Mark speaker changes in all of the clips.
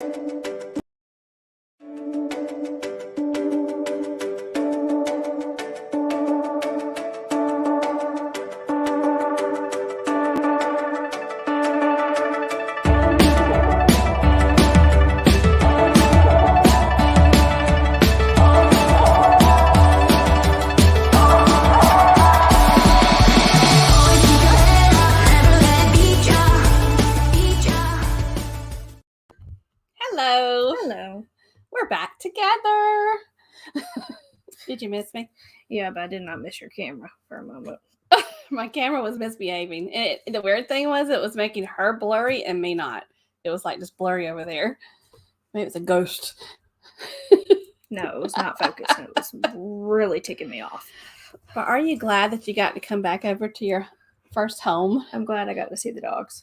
Speaker 1: Hello. We're back together. Did you miss me?
Speaker 2: Yeah, but I did not miss your camera for a moment.
Speaker 1: My camera was misbehaving. The weird thing was it was making her blurry and me not. It was like just blurry over there. Maybe it's a ghost.
Speaker 2: No, it was not focused. It was really ticking me off.
Speaker 1: But are you glad that you got to come back over to your first home?
Speaker 2: I'm glad I got to see the dogs.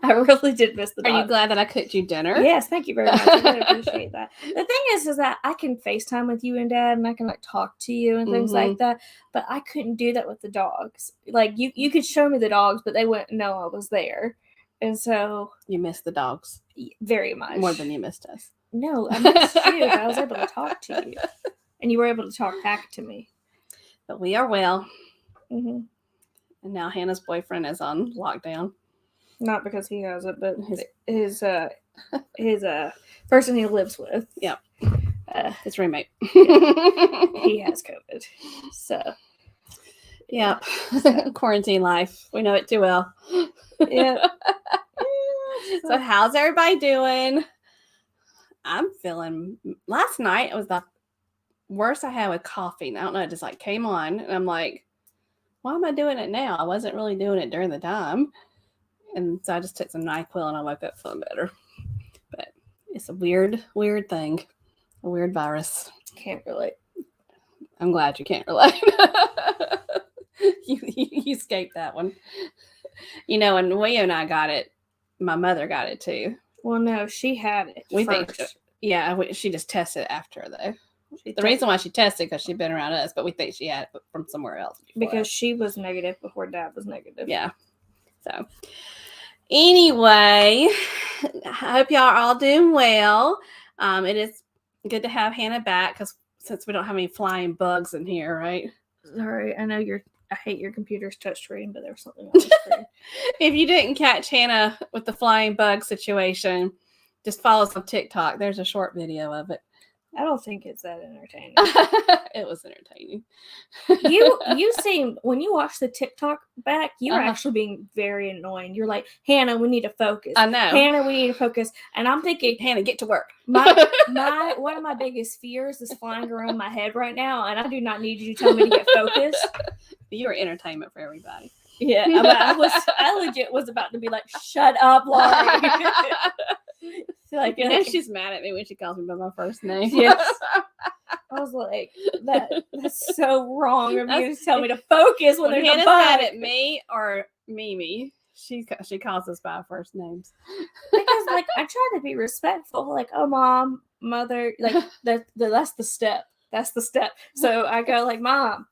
Speaker 2: I really did miss the dogs.
Speaker 1: Are you glad that I cooked you dinner?
Speaker 2: Yes, thank you very much. I really appreciate that. The thing is that I can FaceTime with you and Dad, and I can talk to you and things like that. But I couldn't do that with the dogs. Like you could show me the dogs, but they wouldn't know I was there. And so
Speaker 1: you missed the dogs
Speaker 2: very much,
Speaker 1: more than you missed us.
Speaker 2: No, I missed you. But I was able to talk to you, and you were able to talk back to me.
Speaker 1: But we are well.
Speaker 2: Mm-hmm.
Speaker 1: And now Hannah's boyfriend is on lockdown.
Speaker 2: Not because he has it, but his person he lives with.
Speaker 1: Yep. His roommate.
Speaker 2: He has COVID. So.
Speaker 1: Yep. Quarantine life. We know it too well.
Speaker 2: Yeah.
Speaker 1: So how's everybody doing? I'm feeling, last night it was the worst I had with coughing. I don't know, it just came on and I'm like, why am I doing it now? I wasn't really doing it during the time. And so I just took some NyQuil and I woke up feeling better. But it's a weird thing. A weird virus.
Speaker 2: Can't relate.
Speaker 1: I'm glad you can't relate. You escaped that one. You know, and William and I got it. My mother got it too.
Speaker 2: Well, no, she had it first.
Speaker 1: She just tested after though. The reason why she tested because she'd been around us, but we think she had it from somewhere else.
Speaker 2: Because she was negative before Dad was negative.
Speaker 1: Yeah. So anyway, I hope y'all are all doing well. It is good to have Hannah back since we don't have any flying bugs in here, right?
Speaker 2: Sorry, I know I hate your computer's touchscreen, but there's something on the screen.
Speaker 1: If you didn't catch Hannah with the flying bug situation, just follow us on TikTok. There's a short video of it.
Speaker 2: I don't think it's that entertaining.
Speaker 1: It was entertaining.
Speaker 2: You seem, when you watch the TikTok back, you're actually being very annoying. You're like, Hannah, we need to focus.
Speaker 1: I know.
Speaker 2: Hannah, we need to focus. And I'm thinking,
Speaker 1: Hannah, get to work.
Speaker 2: One of my biggest fears is flying around my head right now, and I do not need you to tell me to get focused.
Speaker 1: You are entertainment for everybody.
Speaker 2: Yeah, I legit was about to be like, shut up, Laurie.
Speaker 1: She's mad at me when she calls me by my first name.
Speaker 2: Yes. I was like, that's so wrong of you to tell me to focus when there's a bug.
Speaker 1: Mad at me or Mimi. She calls us by our first names.
Speaker 2: Because I try to be respectful, oh mom, mother, that's the step. That's the step. So I go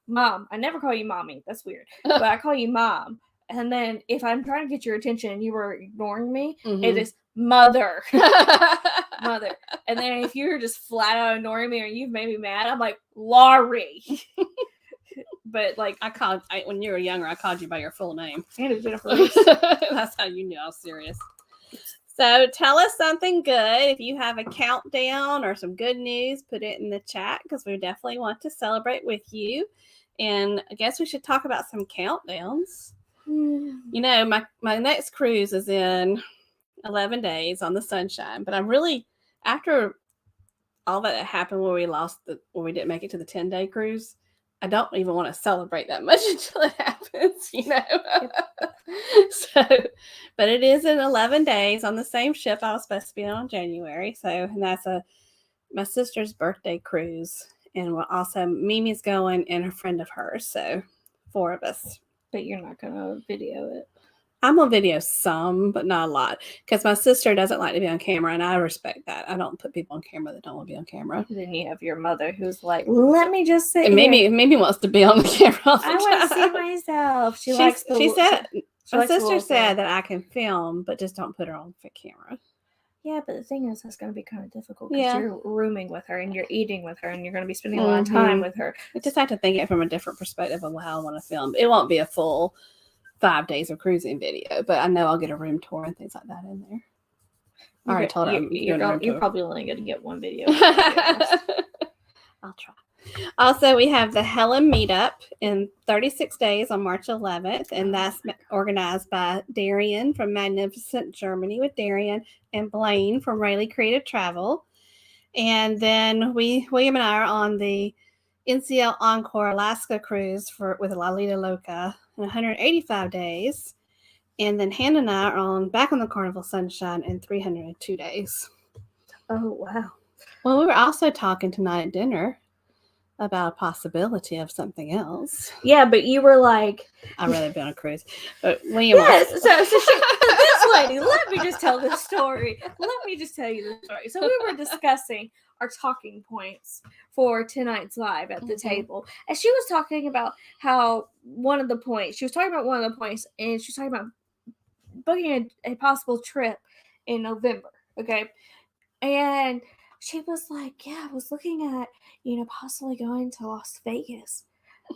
Speaker 2: mom. I never call you mommy. That's weird. But I call you mom. And then if I'm trying to get your attention and you were ignoring me, it is mother. Mother. And then if you're just flat out ignoring me or you've made me mad, I'm like, Laurie. But
Speaker 1: when you were younger, I called you by your full name.
Speaker 2: Hannah Jennifer.
Speaker 1: That's how you knew I was serious. So tell us something good. If you have a countdown or some good news, put it in the chat because we definitely want to celebrate with you. And I guess we should talk about some countdowns. You know, my next cruise is in 11 days on the Sunshine, but I'm really, after all that happened where we didn't make it to the 10-day cruise, I don't even want to celebrate that much until it happens, you know. But it is in 11 days on the same ship I was supposed to be on in January. And that's my sister's birthday cruise. And also Mimi's going and a friend of hers. So 4 of us.
Speaker 2: But you're not going to video it.
Speaker 1: I'm going to video some, but not a lot. Because my sister doesn't like to be on camera, and I respect that. I don't put people on camera that don't want to be on camera.
Speaker 2: Then you have your mother who's like, let me just sit
Speaker 1: and Mimi wants to be on the camera all the time.
Speaker 2: I want to see myself. She
Speaker 1: My sister said that I can film, but just don't put her on camera.
Speaker 2: Yeah, but the thing is, that's going to be kind of difficult because you're rooming with her and you're eating with her and you're going to be spending a lot of time with her.
Speaker 1: I just have to think it from a different perspective of how I want to film. It won't be a full 5 days of cruising video, but I know I'll get a room tour and things like that in there. I already told her
Speaker 2: you're probably only going to get one video.
Speaker 1: I'll try. Also, we have the Helen Meetup in 36 days on March 11th, and that's organized by Darian from Magnificent Germany with Darian and Blaine from Rayleigh Creative Travel. And then William and I are on the NCL Encore Alaska cruise with Lalita Loca in 185 days. And then Hannah and I are back on the Carnival Sunshine in 302 days.
Speaker 2: Oh, wow.
Speaker 1: Well, we were also talking tonight at dinner about a possibility of something else.
Speaker 2: Yeah, but you were like,
Speaker 1: I'd rather be on a cruise. But William
Speaker 2: this lady, let me just tell this story. Let me just tell you the story. So we were discussing our talking points for tonight's live at the table. And she was talking about and she was talking about booking a possible trip in November. Okay. And she was like, yeah, I was looking at, possibly going to Las Vegas.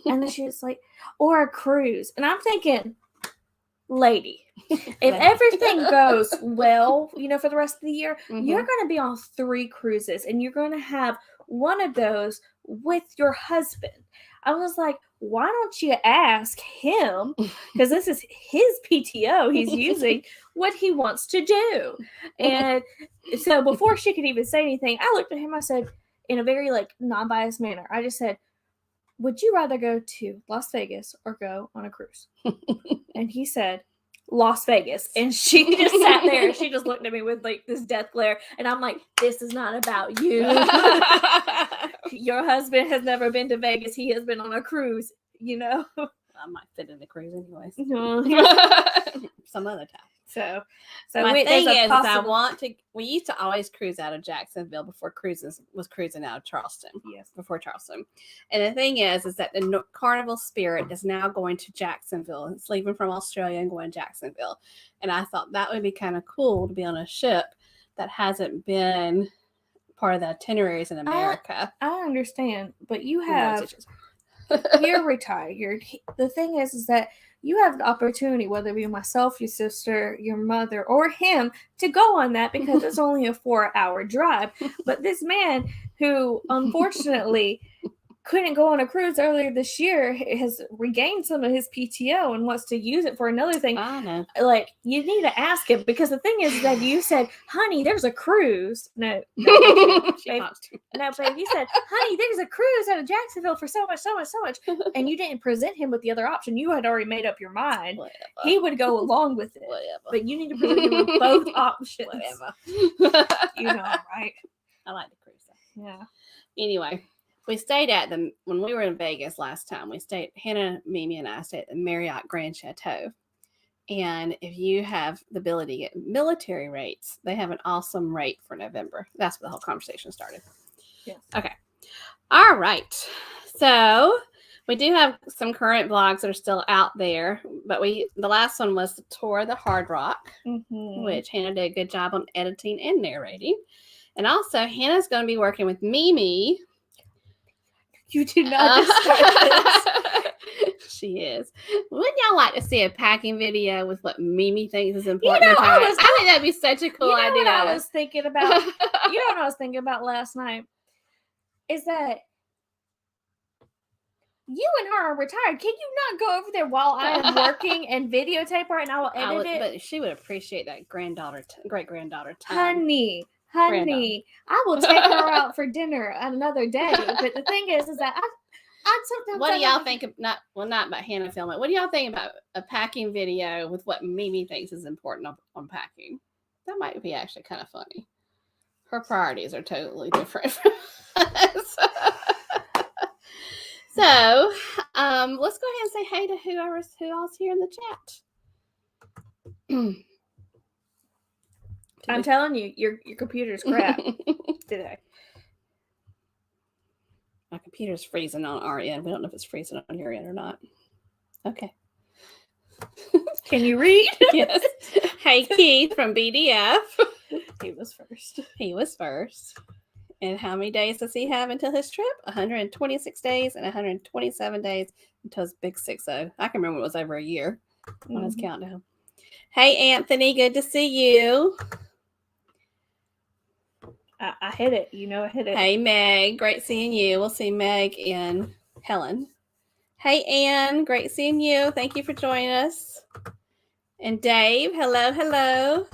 Speaker 2: And then she was like, or a cruise. And I'm thinking, lady, if everything goes well, for the rest of the year, you're going to be on 3 cruises and you're going to have one of those with your husband. I was like, why don't you ask him, because this is his PTO he's using, what he wants to do. And so before she could even say anything, I looked at him, I said, in a very non-biased manner, I just said, would you rather go to Las Vegas or go on a cruise? And he said, Las Vegas. And she just sat there and she just looked at me with this death glare. And I'm like, this is not about you. Your husband has never been to Vegas. He has been on a cruise,
Speaker 1: I might fit in the cruise anyways. Some other time.
Speaker 2: So
Speaker 1: my thing is I want to. We used to always cruise out of Jacksonville before was cruising out of Charleston.
Speaker 2: Yes,
Speaker 1: before Charleston. And the thing is that the Carnival Spirit is now going to Jacksonville. It's leaving from Australia and going to Jacksonville. And I thought that would be kind of cool to be on a ship that hasn't been part of the itineraries in America.
Speaker 2: I understand, but you're retired. The thing is that you have the opportunity, whether it be myself, your sister, your mother, or him, to go on that because it's only a 4-hour drive. But this man who unfortunately couldn't go on a cruise earlier this year has regained some of his PTO and wants to use it for another thing.
Speaker 1: I know.
Speaker 2: You need to ask him, because the thing is that you said, honey, there's a cruise. No, babe. No, babe, you said, honey, there's a cruise out of Jacksonville for so much. And you didn't present him with the other option. You had already made up your mind.
Speaker 1: Whatever.
Speaker 2: He would go along with it.
Speaker 1: Whatever.
Speaker 2: But you need to present him with both options.
Speaker 1: Whatever.
Speaker 2: Right?
Speaker 1: I like the cruise.
Speaker 2: Yeah.
Speaker 1: Anyway. We stayed when we were in Vegas last time, Hannah, Mimi, and I stayed at the Marriott Grand Chateau. And if you have the ability to get military rates, they have an awesome rate for November. That's where the whole conversation started.
Speaker 2: Yeah.
Speaker 1: Okay. All right. So we do have some current vlogs that are still out there, but the last one was the tour of the Hard Rock, which Hannah did a good job on editing and narrating. And also Hannah's going to be working with Mimi.
Speaker 2: You did not just start this.
Speaker 1: She is. Wouldn't y'all like to see a packing video with what Mimi thinks is important to pack? I think that'd be such a cool idea.
Speaker 2: What I was thinking about? What I was thinking about last night? Is that you and her are retired. Can you not go over there while I am working and videotape her and I will edit it?
Speaker 1: But she would appreciate that great-granddaughter time.
Speaker 2: Honey, I will take her out for dinner another day. But the thing is that I sometimes.
Speaker 1: What do y'all think of not about Hannah filming? What do y'all think about a packing video with what Mimi thinks is important on packing? That might be actually kind of funny. Her priorities are totally different from us. So, let's go ahead and say hey to who else here in the chat.
Speaker 2: I'm telling you, your computer's crap today.
Speaker 1: My computer's freezing on our end. We don't know if it's freezing on your end or not. Okay.
Speaker 2: Can you read?
Speaker 1: Yes. Hey, Keith from BDF.
Speaker 2: He was first.
Speaker 1: He was first. And how many days does he have until his trip? 126 days and 127 days until his big 6-0. I can remember it was over a year on his countdown. Hey, Anthony, good to see you.
Speaker 2: I hit it. I hit it.
Speaker 1: Hey, Meg, great seeing you. We'll see Meg and Helen. Hey, Ann, great seeing you. Thank you for joining us. And Dave, hello.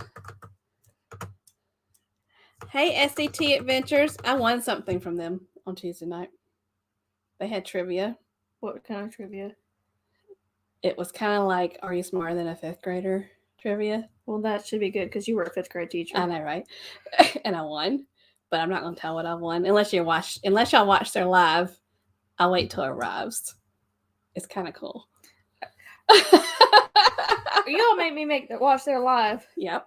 Speaker 1: Hey, SCT Adventures. I won something from them on Tuesday night. They had trivia.
Speaker 2: What kind of trivia?
Speaker 1: It was kind of like, are you smarter than a 5th grader trivia?
Speaker 2: Well, that should be good because you were a 5th grade teacher.
Speaker 1: I know, right? And I won. But I'm not going to tell what I won. Unless y'all watch their live, I'll wait till it arrives. It's kind of cool.
Speaker 2: You all made me watch their live.
Speaker 1: Yep.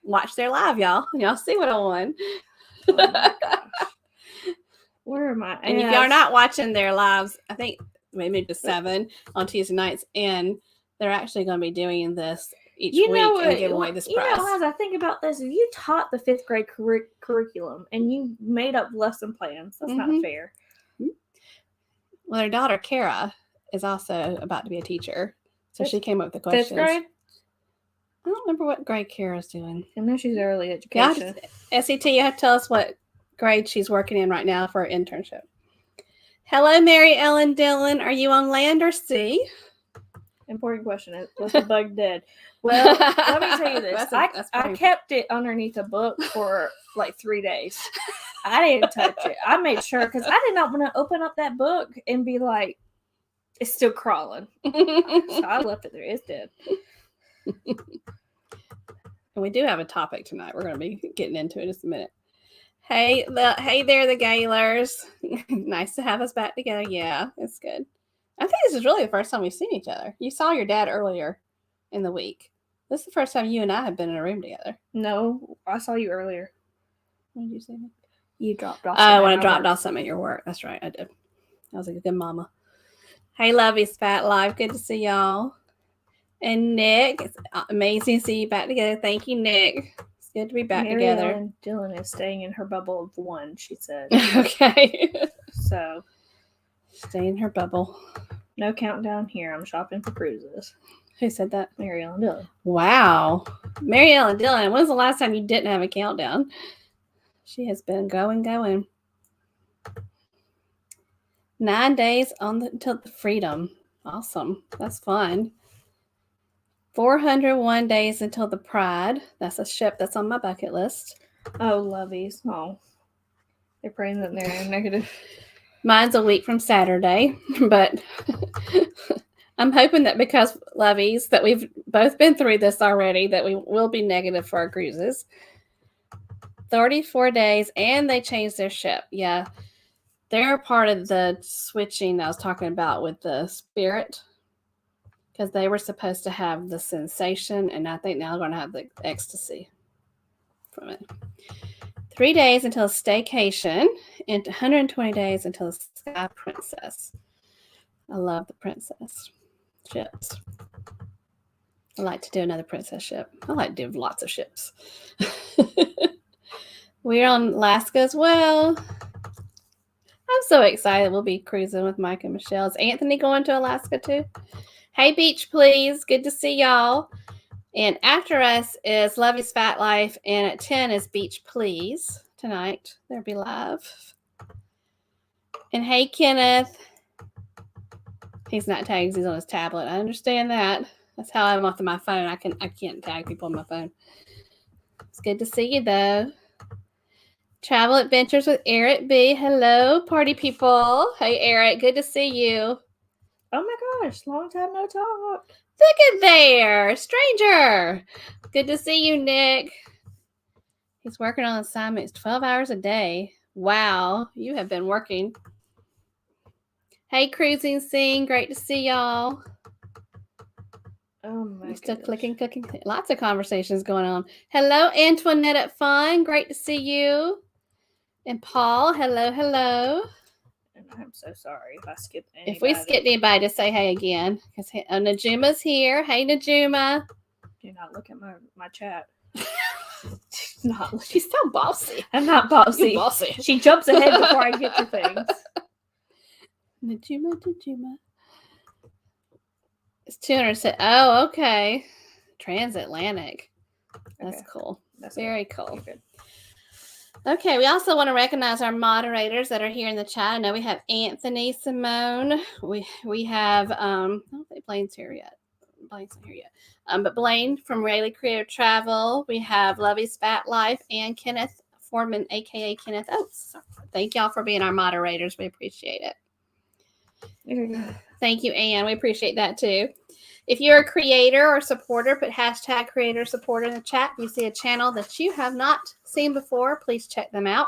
Speaker 1: Watch their live, y'all. Y'all see what I won.
Speaker 2: Oh my gosh. Where am I?
Speaker 1: And if y'all are not watching their lives, I think maybe just 7 on Tuesday nights, and they're actually going to be doing this each week and give away this prize.
Speaker 2: As I think about this, if you taught the 5th grade curriculum and you made up lesson plans, that's not fair.
Speaker 1: Well, their daughter, Kara, is also about to be a teacher. So she came up with the questions.
Speaker 2: 5th grade?
Speaker 1: I don't remember what grade Kara's doing.
Speaker 2: I know she's early education.
Speaker 1: SET, you have to tell us what grade she's working in right now for her internship. Hello, Mary Ellen Dillon. Are you on land or sea?
Speaker 2: Important question. Was the bug dead? Well, let me tell you this. I kept it underneath a book for like 3 days. I didn't touch it. I made sure because I did not want to open up that book and be like, it's still crawling. So I left it there. It's dead.
Speaker 1: And we do have a topic tonight. We're going to be getting into it in just a minute. Hey there, the Gaylors. Nice to have us back together. Yeah, it's good. I think this is really the first time we've seen each other. You saw your dad earlier in the week. This is the first time you and I have been in a room together.
Speaker 2: No, I saw you earlier.
Speaker 1: When did you see me?
Speaker 2: You dropped off.
Speaker 1: Oh, when I dropped off something at your work. That's right, I did. I was like a good mama. Hey, Lovey's Fat Life. Good to see y'all. And Nick, it's amazing to see you back together. Thank you, Nick. It's good to be back together.
Speaker 2: Helen Dillon is staying in her bubble of 1, she said.
Speaker 1: Okay.
Speaker 2: So,
Speaker 1: stay in her bubble.
Speaker 2: No countdown here. I'm shopping for cruises.
Speaker 1: Who said that?
Speaker 2: Mary Ellen Dillon.
Speaker 1: Wow. Mary Ellen Dillon. When's the last time you didn't have a countdown? She has been going. 9 days until the freedom. Awesome. That's fun. 401 days until the Pride. That's a ship that's on my bucket list.
Speaker 2: Oh, lovies. Oh. They're praying that they're negative.
Speaker 1: Mine's a week from Saturday, but I'm hoping that because lovies, that we've both been through this already, that we will be negative for our cruises. 34 days, and they changed their ship. Yeah. They're part of the switching I was talking about with the Spirit, because they were supposed to have the sensation, and I think now they're going to have the ecstasy from it. 3 days until staycation, and 120 days until the Sky Princess. I love the princess ships. I like to do another princess ship. I like to do lots of ships. We're on Alaska as well. I'm so excited. We'll be cruising with Mike and Michelle. Is Anthony going to Alaska too? Hey, Beach Please. Good to see y'all. And after us is Lovey's Fat Life. And at 10 is Beach Please tonight. They'll be live. And hey, Kenneth. He's not tagged. He's on his tablet. I understand that. That's how I'm off of my phone. I can't tag people on my phone. It's good to see you, though. Travel Adventures with Eric B. Hello, party people. Hey, Eric. Good to see you.
Speaker 2: Oh, my gosh. Long time no talk.
Speaker 1: Look at there. Stranger. Good to see you, Nick. He's working on assignments 12 hours a day. Wow. You have been working. Hey, Cruising Scene. Great to see y'all.
Speaker 2: Oh, my
Speaker 1: You're still clicking. Lots of conversations going on. Hello, Antoinette at Fun. Great to see you. And Paul, hello.
Speaker 2: And I'm so sorry if I skipped anybody.
Speaker 1: If we skipped anybody, just say hey again. Because Najuma's here. Hey, Najuma.
Speaker 2: Do not look at my chat.
Speaker 1: She's so bossy.
Speaker 2: I'm not bossy.
Speaker 1: You're bossy.
Speaker 2: She jumps ahead before I get to things.
Speaker 1: Najuma. It's 200. Oh, okay. Transatlantic. That's cool. That's very cool.
Speaker 2: Good.
Speaker 1: Okay, we also want to recognize our moderators that are here in the chat. I know we have Anthony, Simone. We have I don't think Blaine's here yet. Blaine's not here yet. But Blaine from Rayleigh Creative Travel. We have Lovey's Fat Life and Kenneth Foreman, aka Kenneth Oates. Thank y'all for being our moderators. We appreciate it. Thank you, Anne. We appreciate that too. If you're a creator or supporter, put hashtag creator supporter in the chat. If you see a channel that you have not seen before, please check them out.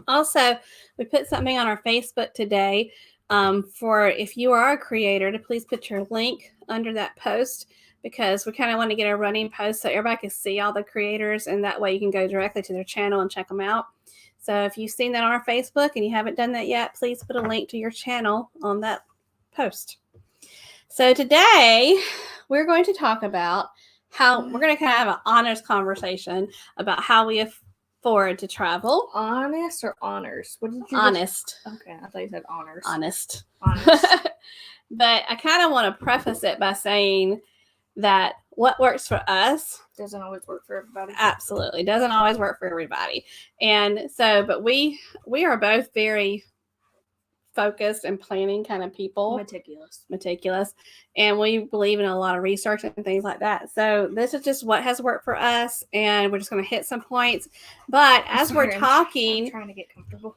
Speaker 1: Also, we put something on our Facebook today for if you are a creator to please put your link under that post, because we kind of want to get a running post so everybody can see all the creators, and that way you can go directly to their channel and check them out. So if you've seen that on our Facebook and you haven't done that yet, please put a link to your channel on that post. So today we're going to talk about how we're going to kind of have an honest conversation about how we afford to travel.
Speaker 2: Honest or honors? What did you?
Speaker 1: Honest.
Speaker 2: Okay, I thought you said honors.
Speaker 1: Honest.
Speaker 2: Honest.
Speaker 1: But I kind of want to preface it by saying that what works for us
Speaker 2: doesn't always work for everybody.
Speaker 1: Absolutely doesn't always work for everybody. And so, but we are both very focused and planning kind of people. Meticulous. And we believe in a lot of research and things like that. So this is just what has worked for us, and we're just going to hit some points. But as we're talking,
Speaker 2: I'm trying to get comfortable.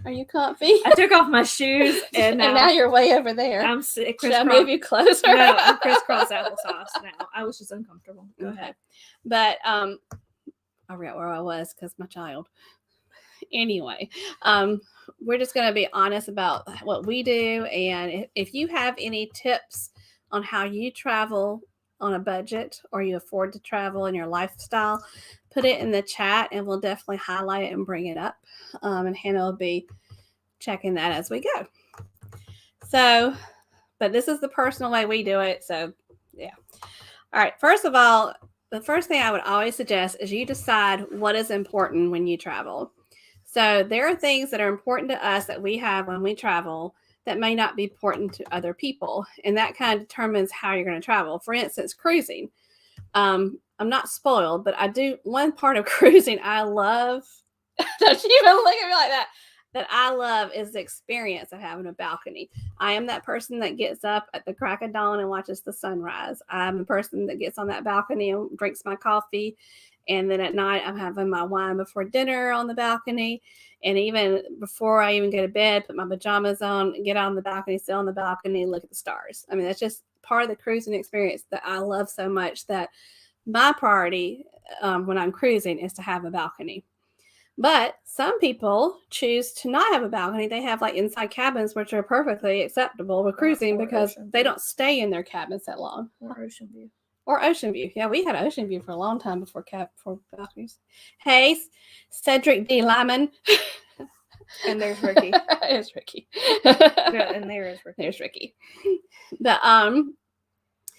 Speaker 1: Are you comfy?
Speaker 2: I took off my shoes and
Speaker 1: now you're way over there.
Speaker 2: I'm sick.
Speaker 1: Should I move you closer?
Speaker 2: No, I'm crisscross applesauce now. I was just uncomfortable. Go ahead.
Speaker 1: But I forgot where I was because my child. Anyway, we're just going to be honest about what we do. And if you have any tips on how you travel on a budget or you afford to travel in your lifestyle, put it in the chat and we'll definitely highlight it and bring it up. And Hannah will be checking that as we go. So, but this is the personal way we do it. So, yeah. All right. First of all, the first thing I would always suggest is you decide what is important when you travel. So there are things that are important to us that we have when we travel that may not be important to other people. And that kind of determines how you're going to travel. For instance, cruising. I'm not spoiled, but I do. One part of cruising I love, don't you even look at me like that I love is the experience of having a balcony. I am that person that gets up at the crack of dawn and watches the sunrise. I'm the person that gets on that balcony and drinks my coffee. And then at night, I'm having my wine before dinner on the balcony. And even before I even go to bed, put my pajamas on, get out on the balcony, sit on the balcony, look at the stars. I mean, that's just part of the cruising experience that I love so much, that my priority when I'm cruising is to have a balcony. But some people choose to not have a balcony. They have like inside cabins, which are perfectly acceptable with cruising because they don't stay in their cabins that long. Or Ocean View. Yeah, we had Ocean View for a long time before balconies. Hey, Cedric D. Lyman.
Speaker 2: And there's Ricky.
Speaker 1: There's Ricky.
Speaker 2: And there's Ricky.
Speaker 1: There's Ricky. But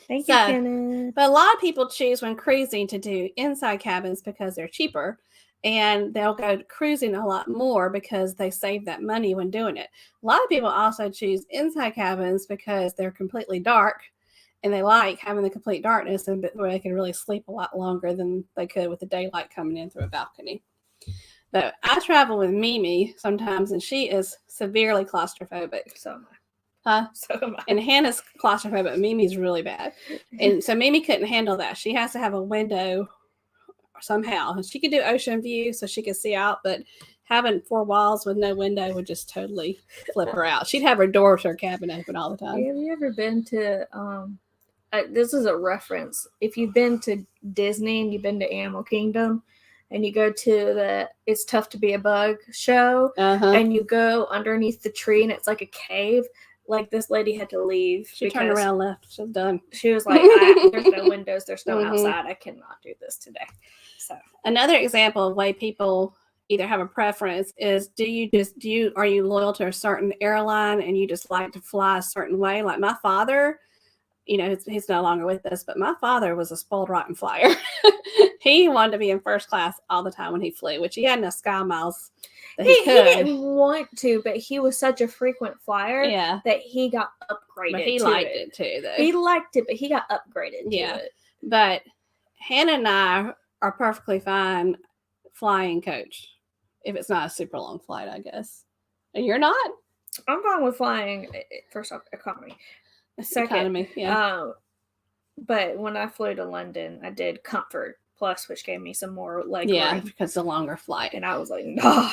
Speaker 2: Thank you, Kenneth.
Speaker 1: But a lot of people choose when cruising to do inside cabins because they're cheaper. And they'll go cruising a lot more because they save that money when doing it. A lot of people also choose inside cabins because they're completely dark. And they like having the complete darkness and where they can really sleep a lot longer than they could with the daylight coming in through a balcony. But I travel with Mimi sometimes, and she is severely claustrophobic.
Speaker 2: So am I.
Speaker 1: And Hannah's claustrophobic. Mimi's really bad. And so Mimi couldn't handle that. She has to have a window somehow. She could do ocean view so she could see out, but having 4 walls with no window would just totally flip her out. She'd have her door to her cabin open all the time.
Speaker 2: Have you ever been to this is a reference. If you've been to Disney and you've been to Animal Kingdom and you go to the It's Tough to Be a Bug show and you go underneath the tree and it's like a cave, like this lady had to leave.
Speaker 1: She turned around and left. She's done.
Speaker 2: She was like, there's no windows, there's no outside. I cannot do this today. So
Speaker 1: another example of way people either have a preference is are you loyal to a certain airline and you just like to fly a certain way? Like my father, he's no longer with us, but my father was a spoiled rotten flyer. He wanted to be in first class all the time when he flew, which he had enough sky miles that he could.
Speaker 2: He didn't want to, but he was such a frequent flyer that he got upgraded.
Speaker 1: But he liked it too, though.
Speaker 2: He liked it, but he got upgraded to it.
Speaker 1: But Hannah and I are perfectly fine flying coach if it's not a super long flight, I guess. And you're not?
Speaker 2: I'm fine with flying, first off, economy. Second,
Speaker 1: economy,
Speaker 2: but when I flew to London, I did Comfort Plus, which gave me some more leg room.
Speaker 1: Yeah, because it's a longer flight.
Speaker 2: And I was like, no.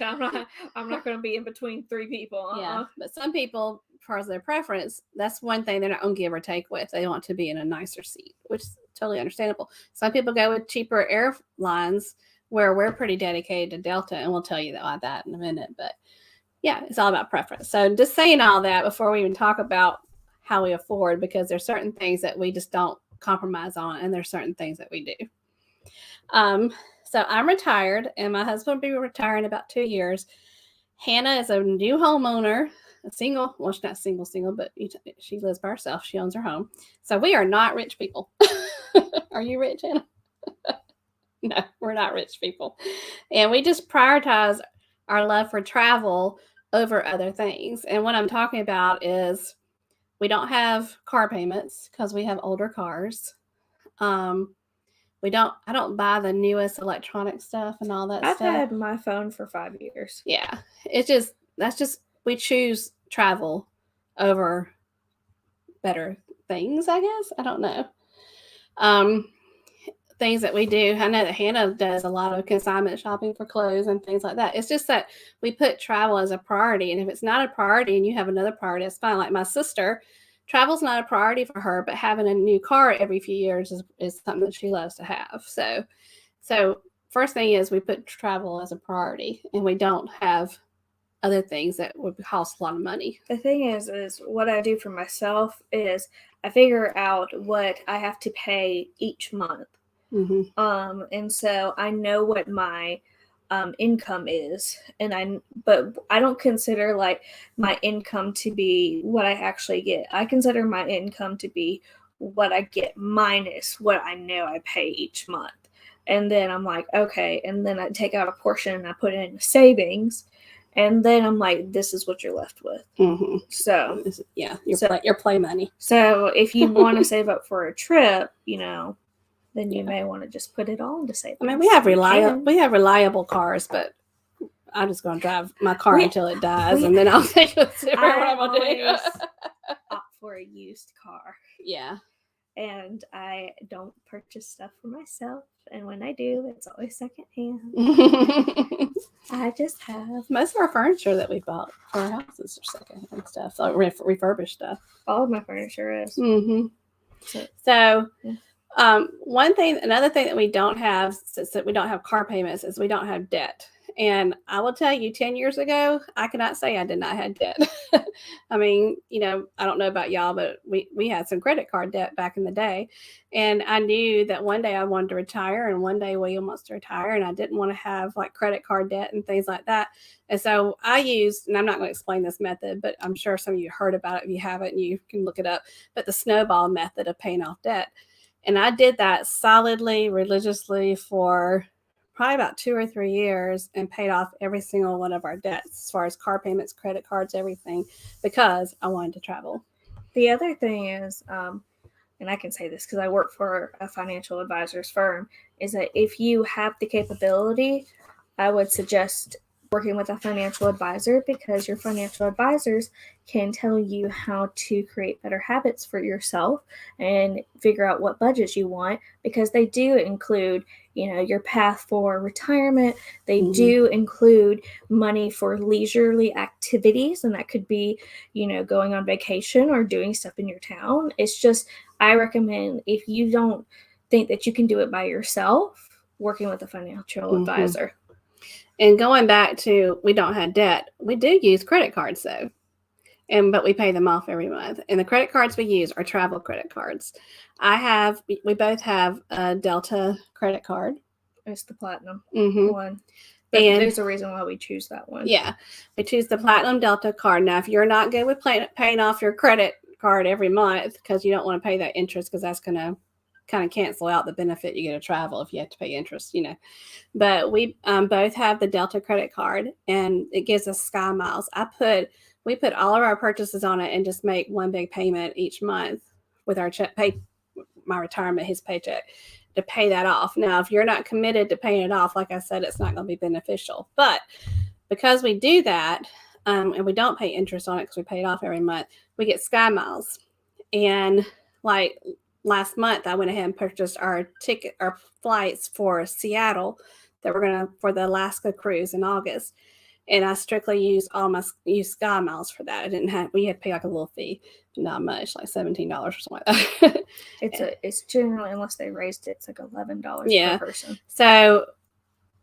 Speaker 2: I'm not going to be in between three people.
Speaker 1: Yeah, but some people, as far as their preference, that's one thing they're not going to give or take with. They want to be in a nicer seat, which is totally understandable. Some people go with cheaper airlines where we're pretty dedicated to Delta, and we'll tell you about that in a minute. But yeah, it's all about preference. So just saying all that before we even talk about how we afford, because there's certain things that we just don't compromise on, and there's certain things that we do. So I'm retired, and my husband will be retiring in about 2 years. Hannah is a new homeowner, a single. Well, she's not single, but she lives by herself. She owns her home. So we are not rich people. Are you rich, Hannah? No, we're not rich people. And we just prioritize our love for travel over other things. And what I'm talking about is we don't have car payments because we have older cars. I don't buy the newest electronic stuff and all that stuff.
Speaker 2: I've had my phone for 5 years.
Speaker 1: Yeah. We choose travel over better things, I guess. I don't know. Things that we do. I know that Hannah does a lot of consignment shopping for clothes and things like that. It's just that we put travel as a priority. And if it's not a priority and you have another priority, it's fine. Like my sister, travel's not a priority for her, but having a new car every few years is something that she loves to have. So first thing is we put travel as a priority, and we don't have other things that would cost a lot of money.
Speaker 2: The thing is what I do for myself is I figure out what I have to pay each month.
Speaker 1: Mm-hmm.
Speaker 2: And so I know what my income is, but I don't consider like my income to be what I actually get. I consider my income to be what I get minus what I know I pay each month. And then I'm like, okay, and then I take out a portion and I put it in savings, and then I'm like, this is what you're left with.
Speaker 1: Mm-hmm.
Speaker 2: So
Speaker 1: your play money.
Speaker 2: So if you want to save up for a trip, then you may want to just put it all into savings.
Speaker 1: I mean, we have reliable cars, but I'm just going to drive my car until it dies, and then I'll take it to where I'm going to do.
Speaker 2: Opt for a used car.
Speaker 1: Yeah.
Speaker 2: And I don't purchase stuff for myself, and when I do, it's always secondhand. I just have
Speaker 1: most of our furniture that we bought for our houses are secondhand stuff, like refurbished stuff.
Speaker 2: All of my furniture is.
Speaker 1: Mm-hmm. So another thing that we don't have, since we don't have car payments, is we don't have debt. And I will tell you, 10 years ago, I cannot say I did not have debt. I mean, I don't know about y'all, but we had some credit card debt back in the day. And I knew that one day I wanted to retire, and one day William wants to retire, and I didn't want to have like credit card debt and things like that. And so I used, and I'm not going to explain this method, but I'm sure some of you heard about it. If you haven't, you can look it up. But the snowball method of paying off debt. And I did that solidly, religiously for probably about 2 or 3 years, and paid off every single one of our debts as far as car payments, credit cards, everything, because I wanted to travel.
Speaker 2: The other thing is, and I can say this because I work for a financial advisor's firm, is that if you have the capability, I would suggest working with a financial advisor, because your financial advisors can tell you how to create better habits for yourself and figure out what budgets you want, because they do include, your path for retirement. They do include money for leisurely activities, and that could be, going on vacation or doing stuff in your town. It's just, I recommend, if you don't think that you can do it by yourself, working with a financial advisor.
Speaker 1: And going back to, we don't have debt. We do use credit cards though. But we pay them off every month. And the credit cards we use are travel credit cards. We both have a Delta credit card.
Speaker 2: It's the platinum
Speaker 1: Mm-hmm.
Speaker 2: one. But
Speaker 1: And
Speaker 2: there's a reason why we choose that one.
Speaker 1: Yeah, we choose the Platinum Delta card. Now, if you're not good with paying off your credit card every month because you don't want to pay that interest, because that's going to kind of cancel out the benefit you get to travel if you have to pay interest, you know. But we both have the Delta credit card, and it gives us Sky Miles. We put all of our purchases on it and just make one big payment each month with our my retirement, his paycheck, to pay that off. Now, if you're not committed to paying it off, like I said, it's not going to be beneficial. But because we do that, and we don't pay interest on it because we pay it off every month, we get Sky Miles. And like last month, I went ahead and purchased our flights for Seattle that we're going to, for the Alaska cruise in August. And I strictly used Sky Miles for that. We had to pay like a little fee, not much, like $17 or something like that.
Speaker 2: It's generally, unless they raised it, it's like $11 per person.
Speaker 1: So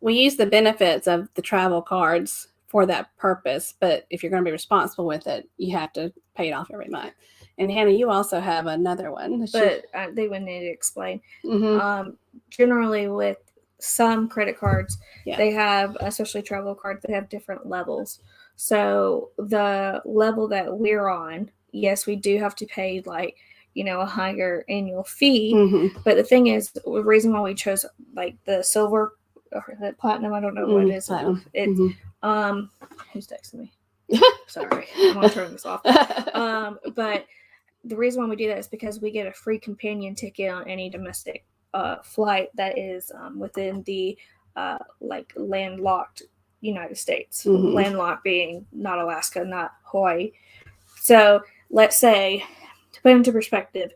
Speaker 1: we use the benefits of the travel cards for that purpose. But if you're going to be responsible with it, you have to pay it off every month. And Hannah, you also have another one.
Speaker 2: But they would need to explain.
Speaker 1: Mm-hmm.
Speaker 2: Generally with some credit cards, they have, especially travel cards, they have different levels. So the level that we're on, yes, we do have to pay like, a higher annual fee.
Speaker 1: Mm-hmm.
Speaker 2: But the thing is, the reason why we chose like the silver or the platinum, I don't know what it is.
Speaker 1: Platinum.
Speaker 2: It's who's texting me? Sorry, I'm gonna turn this off. But the reason why we do that is because we get a free companion ticket on any domestic flight that is within the like landlocked United States.
Speaker 1: Mm-hmm.
Speaker 2: Landlocked being not Alaska, not Hawaii. So let's say, to put into perspective,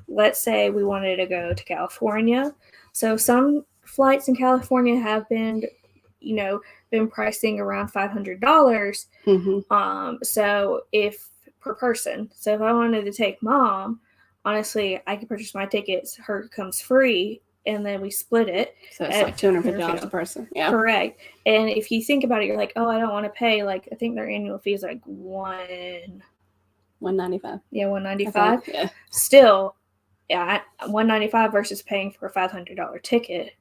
Speaker 2: let's say we wanted to go to California. So some flights in California have been pricing around $500.
Speaker 1: Mm-hmm.
Speaker 2: So if per person, so if I wanted to take mom, honestly, I could purchase my tickets. Her comes free, and then we split it.
Speaker 1: So it's like $250 a person. Yeah,
Speaker 2: correct. And if you think about it, you're like, oh, I don't want to pay. Like, I think their annual fee is like $195. Yeah, $195.
Speaker 1: Yeah.
Speaker 2: Still, $195 versus paying for a $500 ticket.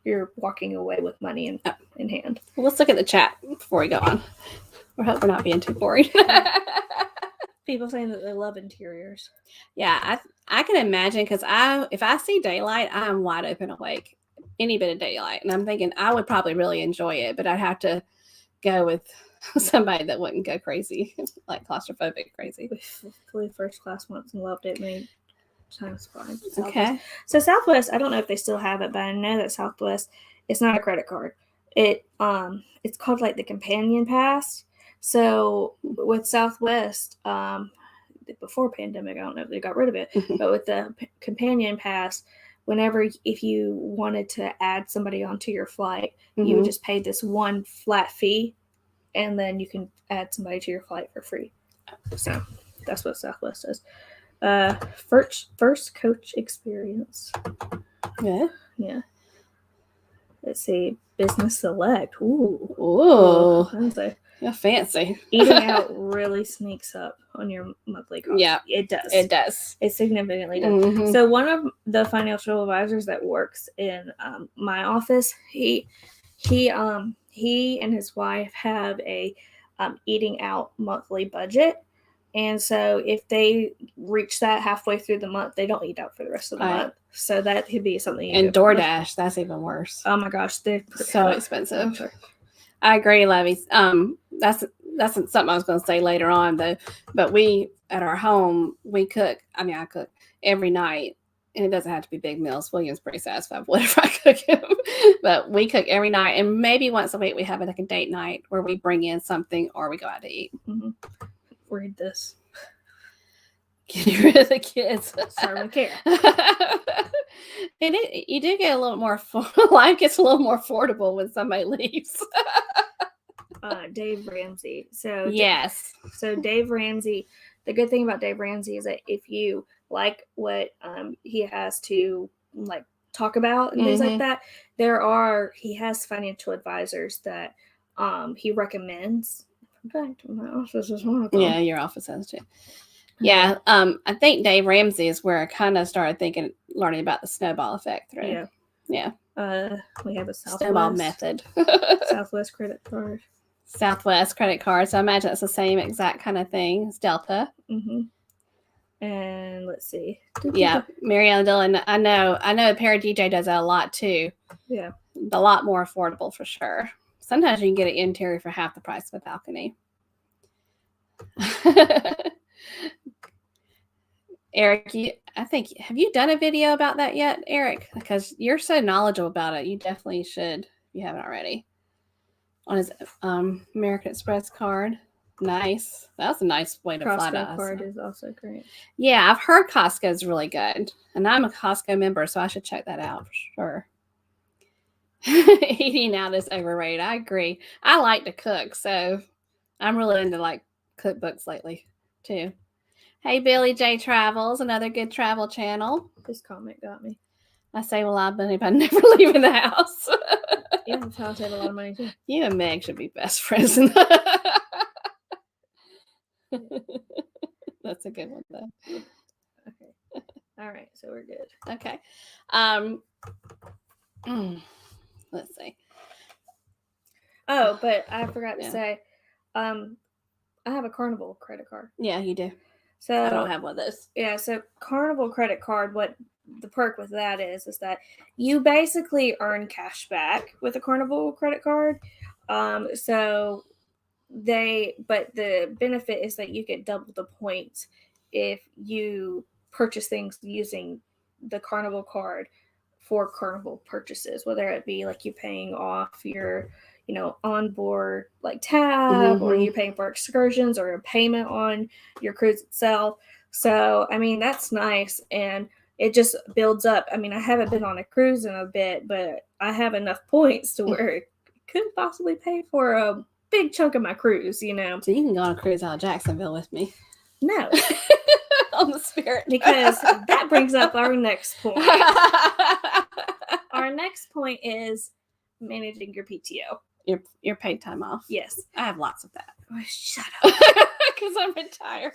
Speaker 2: You're walking away with money in hand.
Speaker 1: Well, let's look at the chat before we go on. I hope we're not being too boring.
Speaker 2: People saying that they love interiors.
Speaker 1: Yeah, I can imagine, because if I see daylight, I'm wide open awake. Any bit of daylight. And I'm thinking I would probably really enjoy it, but I'd have to go with somebody that wouldn't go crazy, like claustrophobic crazy.
Speaker 2: We flew first class once and loved it. Made times fine.
Speaker 1: Okay.
Speaker 2: So Southwest, I don't know if they still have it, but I know that Southwest, it's not a credit card. It's called like the Companion Pass. So with Southwest, before pandemic, I don't know if they got rid of it, but with the Companion Pass, if you wanted to add somebody onto your flight, you would just pay this one flat fee, and then you can add somebody to your flight for free. So that's what Southwest does. First coach experience. Yeah. Let's see. Business Select. Ooh.
Speaker 1: Yeah, fancy.
Speaker 2: Eating out really sneaks up on your monthly cost.
Speaker 1: Yeah,
Speaker 2: it does.
Speaker 1: It does.
Speaker 2: It significantly does.
Speaker 1: Mm-hmm.
Speaker 2: So one of the financial advisors that works in my office, he and his wife have a eating out monthly budget. And so if they reach that halfway through the month, they don't eat out for the rest of the month. So that could be something.
Speaker 1: And DoorDash, that's even worse.
Speaker 2: Oh my gosh, they're
Speaker 1: so expensive. I agree, Levy. That's something I was going to say later on, though. But we, at our home, we cook. I cook every night. And it doesn't have to be big meals. William's pretty satisfied with whatever I cook him. But we cook every night. And maybe once a week we have like a date night where we bring in something or we go out to eat.
Speaker 2: Mm-hmm. Read this.
Speaker 1: Getting rid of the kids.
Speaker 2: Certainly care.
Speaker 1: You do get a little more, life gets a little more affordable when somebody leaves.
Speaker 2: Dave Ramsey. So
Speaker 1: yes.
Speaker 2: So Dave Ramsey, the good thing about Dave Ramsey is that if you like what he has to like talk about and things like that, he has financial advisors that he recommends. In fact, my office is one of them.
Speaker 1: Yeah, your office has too. Yeah, I think Dave Ramsey is where I kind of started learning about the snowball effect through.
Speaker 2: Yeah. We have a
Speaker 1: Snowball
Speaker 2: Southwest
Speaker 1: method.
Speaker 2: Southwest credit card.
Speaker 1: Southwest credit card. So I imagine it's the same exact kind of thing as Delta.
Speaker 2: Mm-hmm. And let's see.
Speaker 1: Yeah, Mariana Dillon. I know Para-DJ does that a lot too.
Speaker 2: Yeah.
Speaker 1: A lot more affordable for sure. Sometimes you can get an interior for half the price of a balcony. Eric, have you done a video about that yet, Eric? Because you're so knowledgeable about it. You definitely should, if you haven't already. On his American Express card. Nice. That was a nice way to fly to us.
Speaker 2: Costco card is also great.
Speaker 1: Yeah, I've heard Costco is really good. And I'm a Costco member, so I should check that out for sure. Eating out is overrated. I agree. I like to cook, so I'm really into like cookbooks lately too. Hey, Billy J Travels, another good travel channel.
Speaker 2: This comment got me.
Speaker 1: I say, well, I've been never leaving the house.
Speaker 2: Yeah, that's how I save a lot of money too.
Speaker 1: You and Meg should be best friends. That's a good one though.
Speaker 2: Okay. All right, so we're good.
Speaker 1: Okay. Let's see.
Speaker 2: Oh, but I forgot to say, I have a Carnival credit card.
Speaker 1: Yeah, you do.
Speaker 2: So
Speaker 1: I don't have one of those. Yeah,
Speaker 2: so Carnival credit card, what the perk with that is that you basically earn cash back with a Carnival credit card. But the benefit is that you get double the points if you purchase things using the Carnival card for Carnival purchases, whether it be like you paying off your, onboard like tab, or you paying for excursions, or a payment on your cruise itself. So, I mean, that's nice. And it just builds up. I mean, I haven't been on a cruise in a bit, but I have enough points to where it could possibly pay for a big chunk of my cruise,
Speaker 1: So you can go on a cruise out of Jacksonville with me.
Speaker 2: No.
Speaker 1: On the Spirit.
Speaker 2: Because that brings up our next point. Our next point is managing your PTO.
Speaker 1: Your paid time off.
Speaker 2: Yes.
Speaker 1: I have lots of that.
Speaker 2: Oh, shut up.
Speaker 1: Because I'm retired.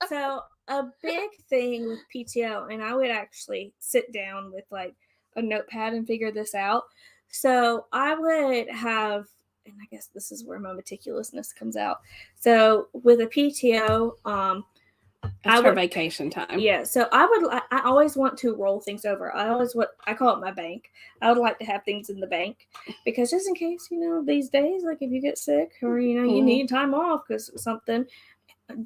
Speaker 2: So a big thing with PTO, and I would actually sit down with like a notepad and figure this out. So I would have, and I guess this is where my meticulousness comes out. So with a PTO,
Speaker 1: It's for vacation time.
Speaker 2: Yeah, so I always want to roll things over. I call it my bank. I would like to have things in the bank because just in case, these days, like if you get sick or, you need time off because something,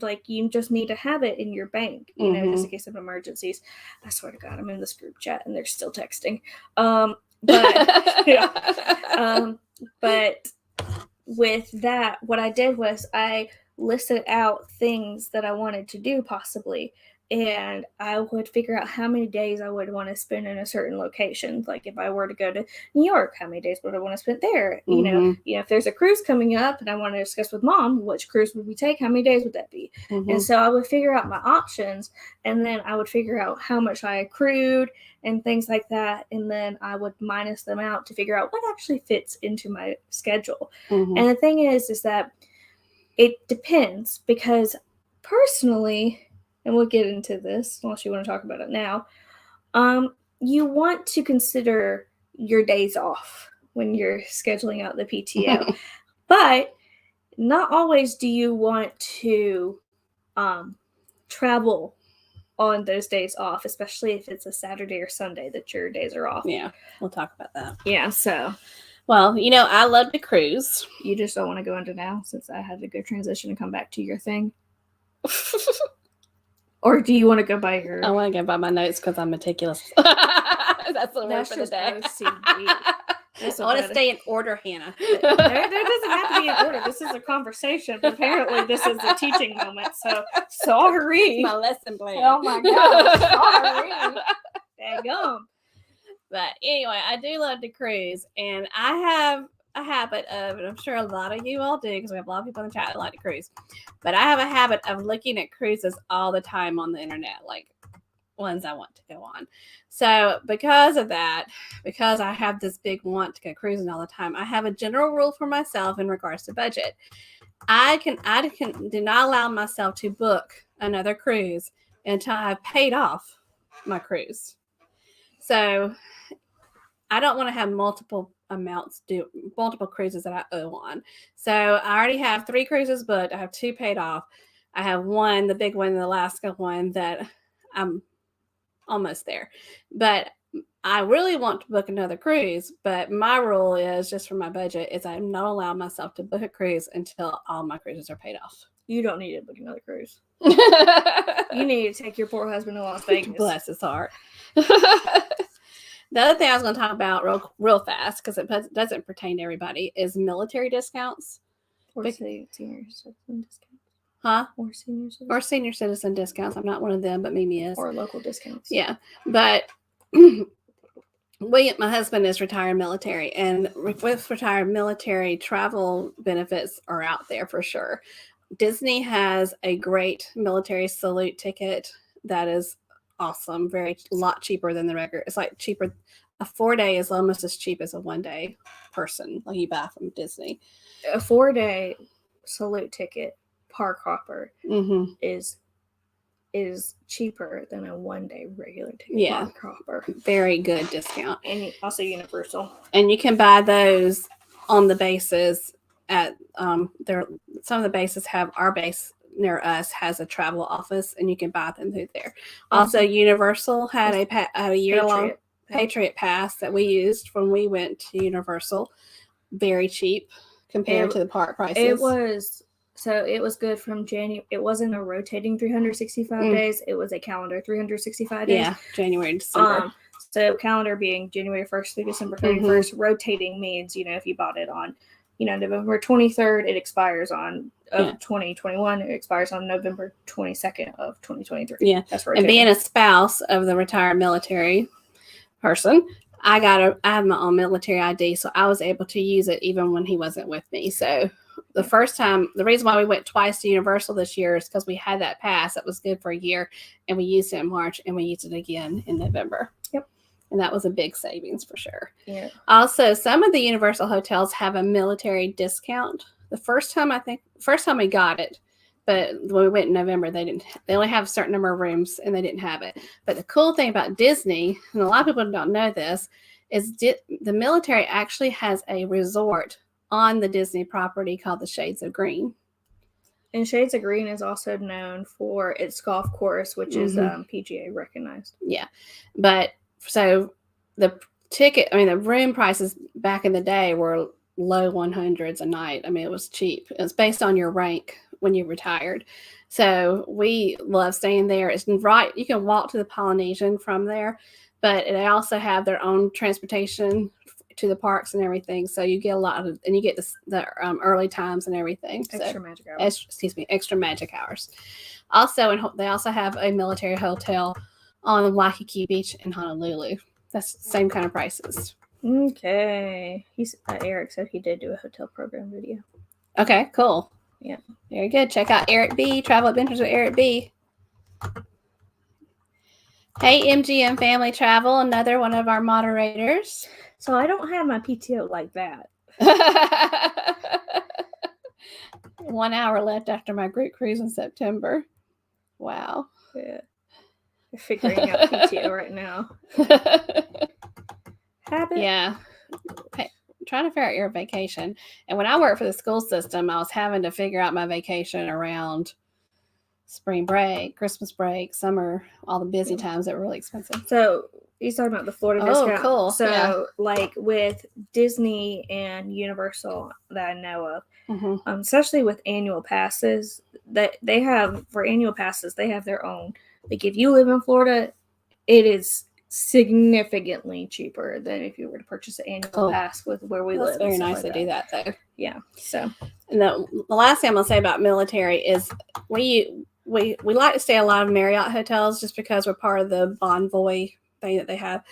Speaker 2: like you just need to have it in your bank, just in case of emergencies. I swear to God, I'm in this group chat and they're still texting. But with that, what I did was I listed out things that I wanted to do possibly, and I would figure out how many days I would want to spend in a certain location. Like if I were to go to New York, how many days would I want to spend there? If there's a cruise coming up and I want to discuss with Mom, which cruise would we take? How many days would that be? And so I would figure out my options, and then I would figure out how much I accrued and things like that. And then I would minus them out to figure out what actually fits into my schedule. And the thing is that it depends, because personally, and we'll get into this unless you want to talk about it now, you want to consider your days off when you're scheduling out the PTO. But not always do you want to travel on those days off, especially if it's a Saturday or Sunday that your days are off.
Speaker 1: Yeah, we'll talk about that.
Speaker 2: Yeah, so...
Speaker 1: Well, I love to cruise.
Speaker 2: You just don't want to go into now since I had a good transition and come back to your thing? Or do you want to go by your...
Speaker 1: I want to go by my notes because I'm meticulous. That's the word for the day. I want to stay in order, Hannah.
Speaker 2: There doesn't have to be an order. This is a conversation, but apparently this is a teaching moment, so sorry.
Speaker 1: My lesson plan.
Speaker 2: Oh my God, sorry. Daggum.
Speaker 1: But anyway, I do love to cruise, and I have a habit of, and I'm sure a lot of you all do, because we have a lot of people in the chat that like to cruise, but I have a habit of looking at cruises all the time on the internet, like ones I want to go on. So because of that, because I have this big want to go cruising all the time, I have a general rule for myself in regards to budget. I do not allow myself to book another cruise until I've paid off my cruise. So I don't want to have multiple cruises that I owe on. So I already have 3 cruises booked. I have 2 paid off. I have one, the big one, the Alaska one, that I'm almost there. But I really want to book another cruise, but my rule is, just for my budget, is I'm not allowing myself to book a cruise until all my cruises are paid off.
Speaker 2: You don't need to book another cruise. You need to take your poor husband to Las Vegas.
Speaker 1: Bless his heart. The other thing I was going to talk about real fast, because it doesn't pertain to everybody, is military discounts.
Speaker 2: Or senior citizen discounts.
Speaker 1: Huh?
Speaker 2: Or
Speaker 1: senior citizen discounts. I'm not one of them, but Mimi is.
Speaker 2: Or local discounts.
Speaker 1: Yeah. But my husband is retired military, and with retired military, travel benefits are out there for sure. Disney has a great military salute ticket that is awesome, a lot cheaper than the regular. It's like cheaper. A 4-day is almost as cheap as a 1-day person, like you buy from Disney.
Speaker 2: A 4-day salute ticket, park hopper, is cheaper than a 1-day regular ticket, park hopper. Very good discount. And also Universal.
Speaker 1: And you can buy those on the bases at some of the bases have our base near us has a travel office, and you can buy them through there. Also, Universal had a year-long Patriot Pass that we used when we went to Universal. Very cheap compared to the park prices.
Speaker 2: It was good from January. It wasn't a rotating 365 days. It was a calendar 365 days.
Speaker 1: Yeah, January to December.
Speaker 2: So calendar being January 1st through December 31st. Rotating means, if you bought it on, November 23rd, it expires on 2021. It expires on November 22nd of 2023.
Speaker 1: Yeah,
Speaker 2: that's rotating.
Speaker 1: And being a spouse of the retired military person, I have my own military ID, so I was able to use it even when he wasn't with me. So the first time, the reason why we went twice to Universal this year is because we had that pass that was good for a year, and we used it in March, and we used it again in November.
Speaker 2: Yep.
Speaker 1: And that was a big savings for sure.
Speaker 2: Yeah.
Speaker 1: Also, some of the Universal hotels have a military discount. The first time we got it, but when we went in November, they only have a certain number of rooms, and they didn't have it. But the cool thing about Disney, and a lot of people don't know this, is the military actually has a resort on the Disney property called the Shades of Green.
Speaker 2: And Shades of Green is also known for its golf course, which is PGA recognized.
Speaker 1: Yeah. But so the room prices back in the day were low 100s a night. I mean, it was cheap. It was based on your rank when you retired. So we love staying there. It's right. You can walk to the Polynesian from there, but they also have their own transportation to the parks and everything. So you get and you get the early times and everything.
Speaker 2: Extra magic hours.
Speaker 1: Extra magic hours. Also, they also have a military hotel on Waikiki Beach in Honolulu. That's the same kind of prices.
Speaker 2: Okay. Eric said he did do a hotel program video.
Speaker 1: Okay, cool.
Speaker 2: Yeah.
Speaker 1: Very good. Check out Eric B. Travel Adventures with Eric B. Hey, MGM Family Travel, another one of our moderators.
Speaker 2: So I don't have my PTO like that.
Speaker 1: 1 hour left after my group cruise in September. Wow.
Speaker 2: Yeah. You're figuring out PTO right now. Habit?
Speaker 1: Yeah. Hey, trying to figure out your vacation. And when I worked for the school system, I was having to figure out my vacation around spring break, Christmas break, summer, all the busy times that were really expensive.
Speaker 2: So he's talking about the Florida discount.
Speaker 1: Oh, cool.
Speaker 2: So like with Disney and Universal that I know of, especially with annual passes, that they have for annual passes, they have their own. Like if you live in Florida, it is significantly cheaper than if you were to purchase an annual pass with where we live.
Speaker 1: It's very nice to do that, though.
Speaker 2: Yeah. So,
Speaker 1: and the last thing I'm gonna say about military is we like to stay at a lot of Marriott hotels just because we're part of the Bonvoy thing that they have,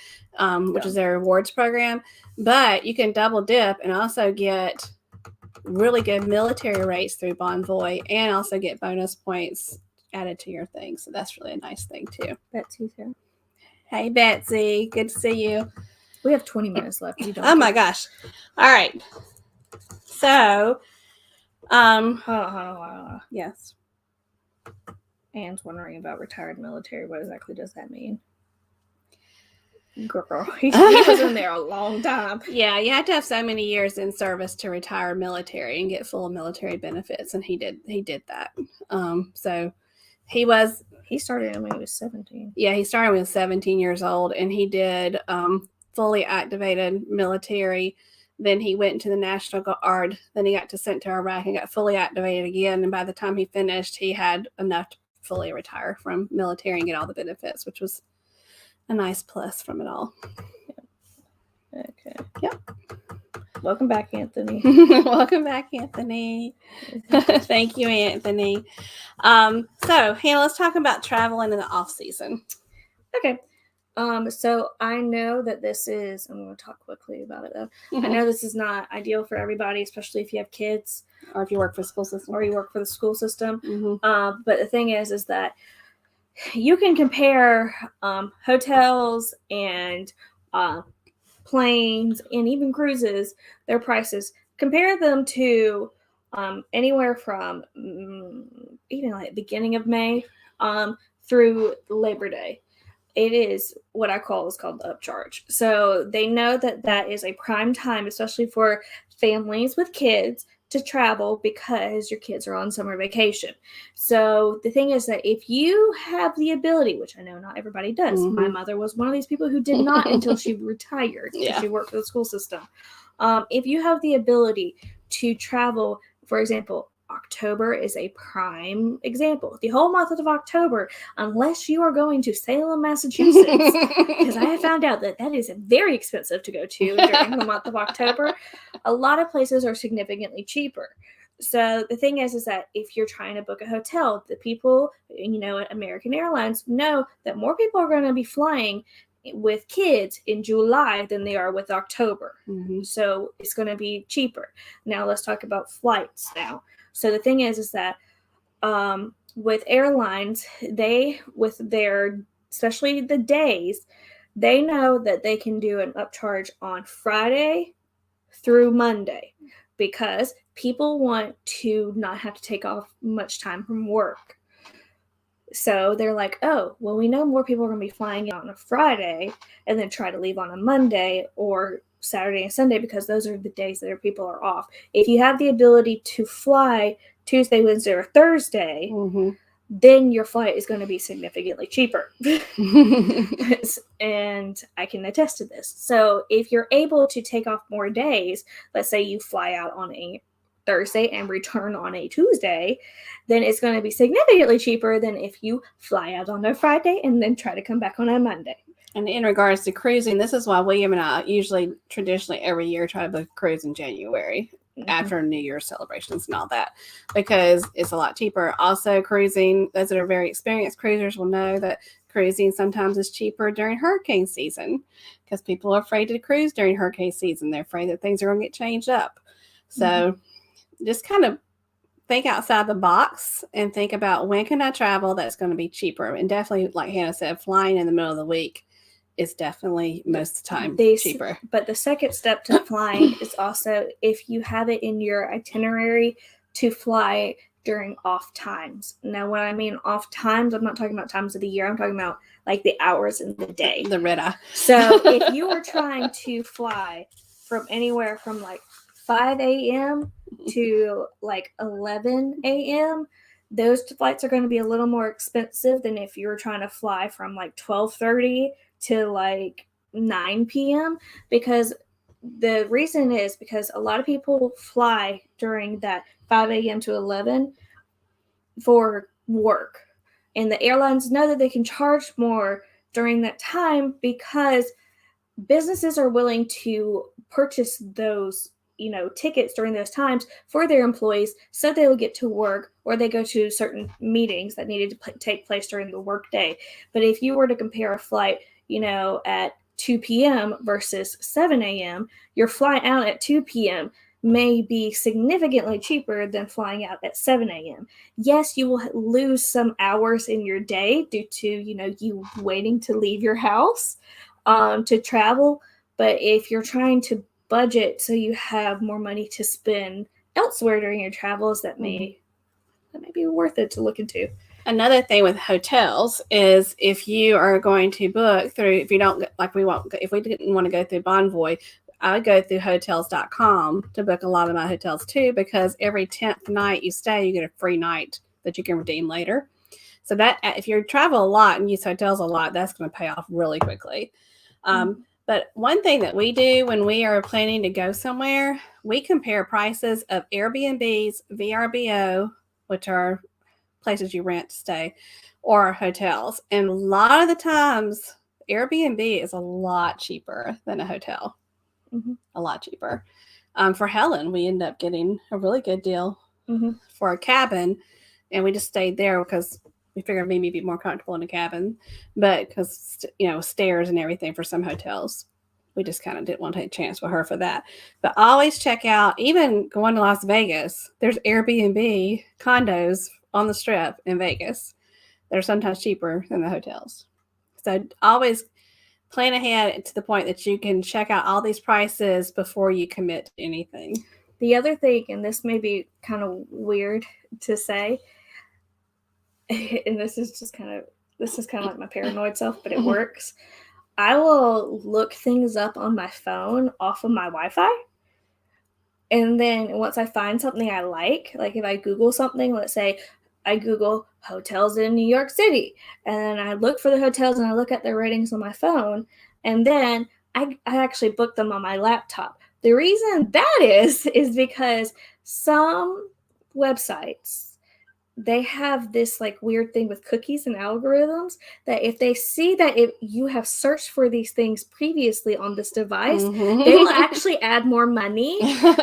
Speaker 1: which is their rewards program. But you can double dip and also get really good military rates through Bonvoy, and also get bonus points added to your thing. So that's really a nice thing too.
Speaker 2: Betsy's here.
Speaker 1: Hey, Betsy. Good to see you.
Speaker 2: We have 20 minutes left.
Speaker 1: Oh, my gosh. All right. So,
Speaker 2: hold on.
Speaker 1: Yes.
Speaker 2: Anne's wondering about retired military. What exactly does that mean? Girl, he was in there a long time.
Speaker 1: Yeah, you have to have so many years in service to retire military and get full military benefits, and he did that. So he
Speaker 2: started when he was 17.
Speaker 1: Yeah, he started when he was 17 years old, and he did fully activated military. Then he went into the National Guard. Then he got sent to Iraq and got fully activated again. And by the time he finished, he had enough to fully retire from military and get all the benefits, which was a nice plus from it all.
Speaker 2: Okay.
Speaker 1: Yep.
Speaker 2: Welcome back, Anthony.
Speaker 1: Welcome back, Anthony. Thank you, Anthony. So, Hannah, let's talk about traveling in the off season.
Speaker 2: Okay. So I know that this is, I'm going to talk quickly about it though. I know this is not ideal for everybody, especially if you have kids.
Speaker 1: Or if you work for the school system.
Speaker 2: But the thing is that you can compare hotels and planes and even cruises, their prices, compare them to anywhere from even like beginning of May through Labor Day. It is what I call is called the upcharge. So they know that is a prime time, especially for families with kids, to travel because your kids are on summer vacation. So the thing is that if you have the ability, which I know not everybody does, my mother was one of these people who did not until she retired.
Speaker 1: Yeah.
Speaker 2: She worked for the school system. If you have the ability to travel, for example, October is a prime example. The whole month of October, unless you are going to Salem, Massachusetts, because I have found out that is very expensive to go to during the month of October, a lot of places are significantly cheaper. So the thing is that if you're trying to book a hotel, the people, at American Airlines know that more people are going to be flying with kids in July than they are with October. So it's going to be cheaper. Now let's talk about flights now. So the thing is that with airlines, especially the days, they know that they can do an upcharge on Friday through Monday because people want to not have to take off much time from work. So they're like, oh, well, we know more people are going to be flying on a Friday and then try to leave on a Monday or Saturday and Sunday because those are the days that people are off. If you have the ability to fly Tuesday, Wednesday, or Thursday, then your flight is going to be significantly cheaper. And I can attest to this. So if you're able to take off more days, let's say you fly out on a Thursday and return on a Tuesday, then it's going to be significantly cheaper than if you fly out on a Friday and then try to come back on a Monday.
Speaker 1: And in regards to cruising, this is why William and I usually traditionally every year try to book a cruise in January after New Year's celebrations and all that, because it's a lot cheaper. Also, cruising, those that are very experienced cruisers will know that cruising sometimes is cheaper during hurricane season because people are afraid to cruise during hurricane season. They're afraid that things are going to get changed up. So just kind of think outside the box and think about when can I travel that's going to be cheaper. And definitely, like Hannah said, flying in the middle of the week is definitely most of the time cheaper.
Speaker 2: But the second step to flying is also if you have it in your itinerary to fly during off times. Now, when I mean off times, I'm not talking about times of the year. I'm talking about like the hours in the day.
Speaker 1: The red eye.
Speaker 2: So if you are trying to fly from anywhere from like 5 a.m. to like 11 a.m., those flights are going to be a little more expensive than if you were trying to fly from like 12:30 to like 9 p.m. because the reason is because a lot of people fly during that 5 a.m. to 11 for work. And the airlines know that they can charge more during that time because businesses are willing to purchase those tickets during those times for their employees so they will get to work or they go to certain meetings that needed to take place during the work day. But if you were to compare a flight, at 2 p.m. versus 7 a.m., your flight out at 2 p.m. may be significantly cheaper than flying out at 7 a.m. Yes, you will lose some hours in your day due to, you waiting to leave your house to travel. But if you're trying to budget so you have more money to spend elsewhere during your travels, that may be worth it to look into.
Speaker 1: Another thing with hotels is if you are going to book through, if you don't, like we won't, if we didn't want to go through Bonvoy, I would go through hotels.com to book a lot of my hotels too, because every 10th night you stay, you get a free night that you can redeem later. So that if you travel a lot and use hotels a lot, that's going to pay off really quickly. But one thing that we do when we are planning to go somewhere, we compare prices of Airbnbs, VRBO, which are places you rent to stay, or hotels. And a lot of the times, Airbnb is a lot cheaper than a hotel. A lot cheaper. For Helen, we ended up getting a really good deal for a cabin, and we just stayed there because we figured maybe it'd be more comfortable in a cabin, but because, stairs and everything for some hotels, we just kind of didn't want to take a chance with her for that. But always check out, even going to Las Vegas, there's Airbnb condos on the Strip in Vegas. They're sometimes cheaper than the hotels. So always plan ahead to the point that you can check out all these prices before you commit to anything.
Speaker 2: The other thing, and this may be kind of weird to say, and this is kind of like my paranoid self, but it works. I will look things up on my phone off of my Wi-Fi. And then once I find something I like if I Google something, let's say I Google hotels in New York City, and then I look for the hotels and I look at their ratings on my phone, and then I actually book them on my laptop. The reason that is because some websites, they have this weird thing with cookies and algorithms that if they see that if you have searched for these things previously on this device, they will actually add more money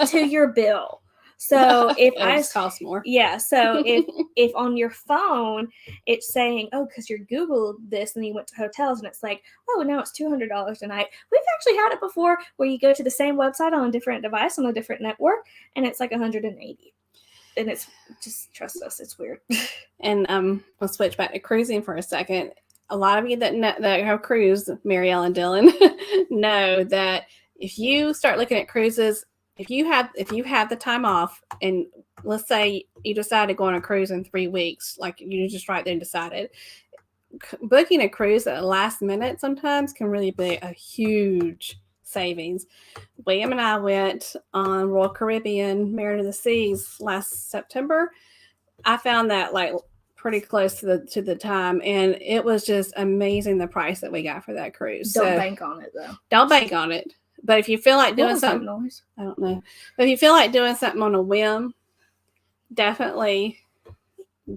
Speaker 2: to your bill. So if
Speaker 1: it costs more.
Speaker 2: Yeah. So if on your phone it's saying, oh, because you Googled this and you went to hotels and it's like, oh, now it's $200 a night. We've actually had it before where you go to the same website on a different device on a different network and it's like $180. And it's just, trust us, it's weird.
Speaker 1: And we'll switch back to cruising for a second. A lot of you that have cruised, Marielle and Dylan, know that if you start looking at cruises, if you have the time off, and let's say you decide to go on a cruise in 3 weeks, like you just right there and decided, booking a cruise at the last minute sometimes can really be a huge savings. William and I went on Royal Caribbean Marriott of the Seas last September. I found that pretty close to the time, and it was just amazing the price that we got for that cruise.
Speaker 2: Don't bank on it though.
Speaker 1: Don't bank on it. But if you feel like doing something, I don't know. But if you feel like doing something on a whim, definitely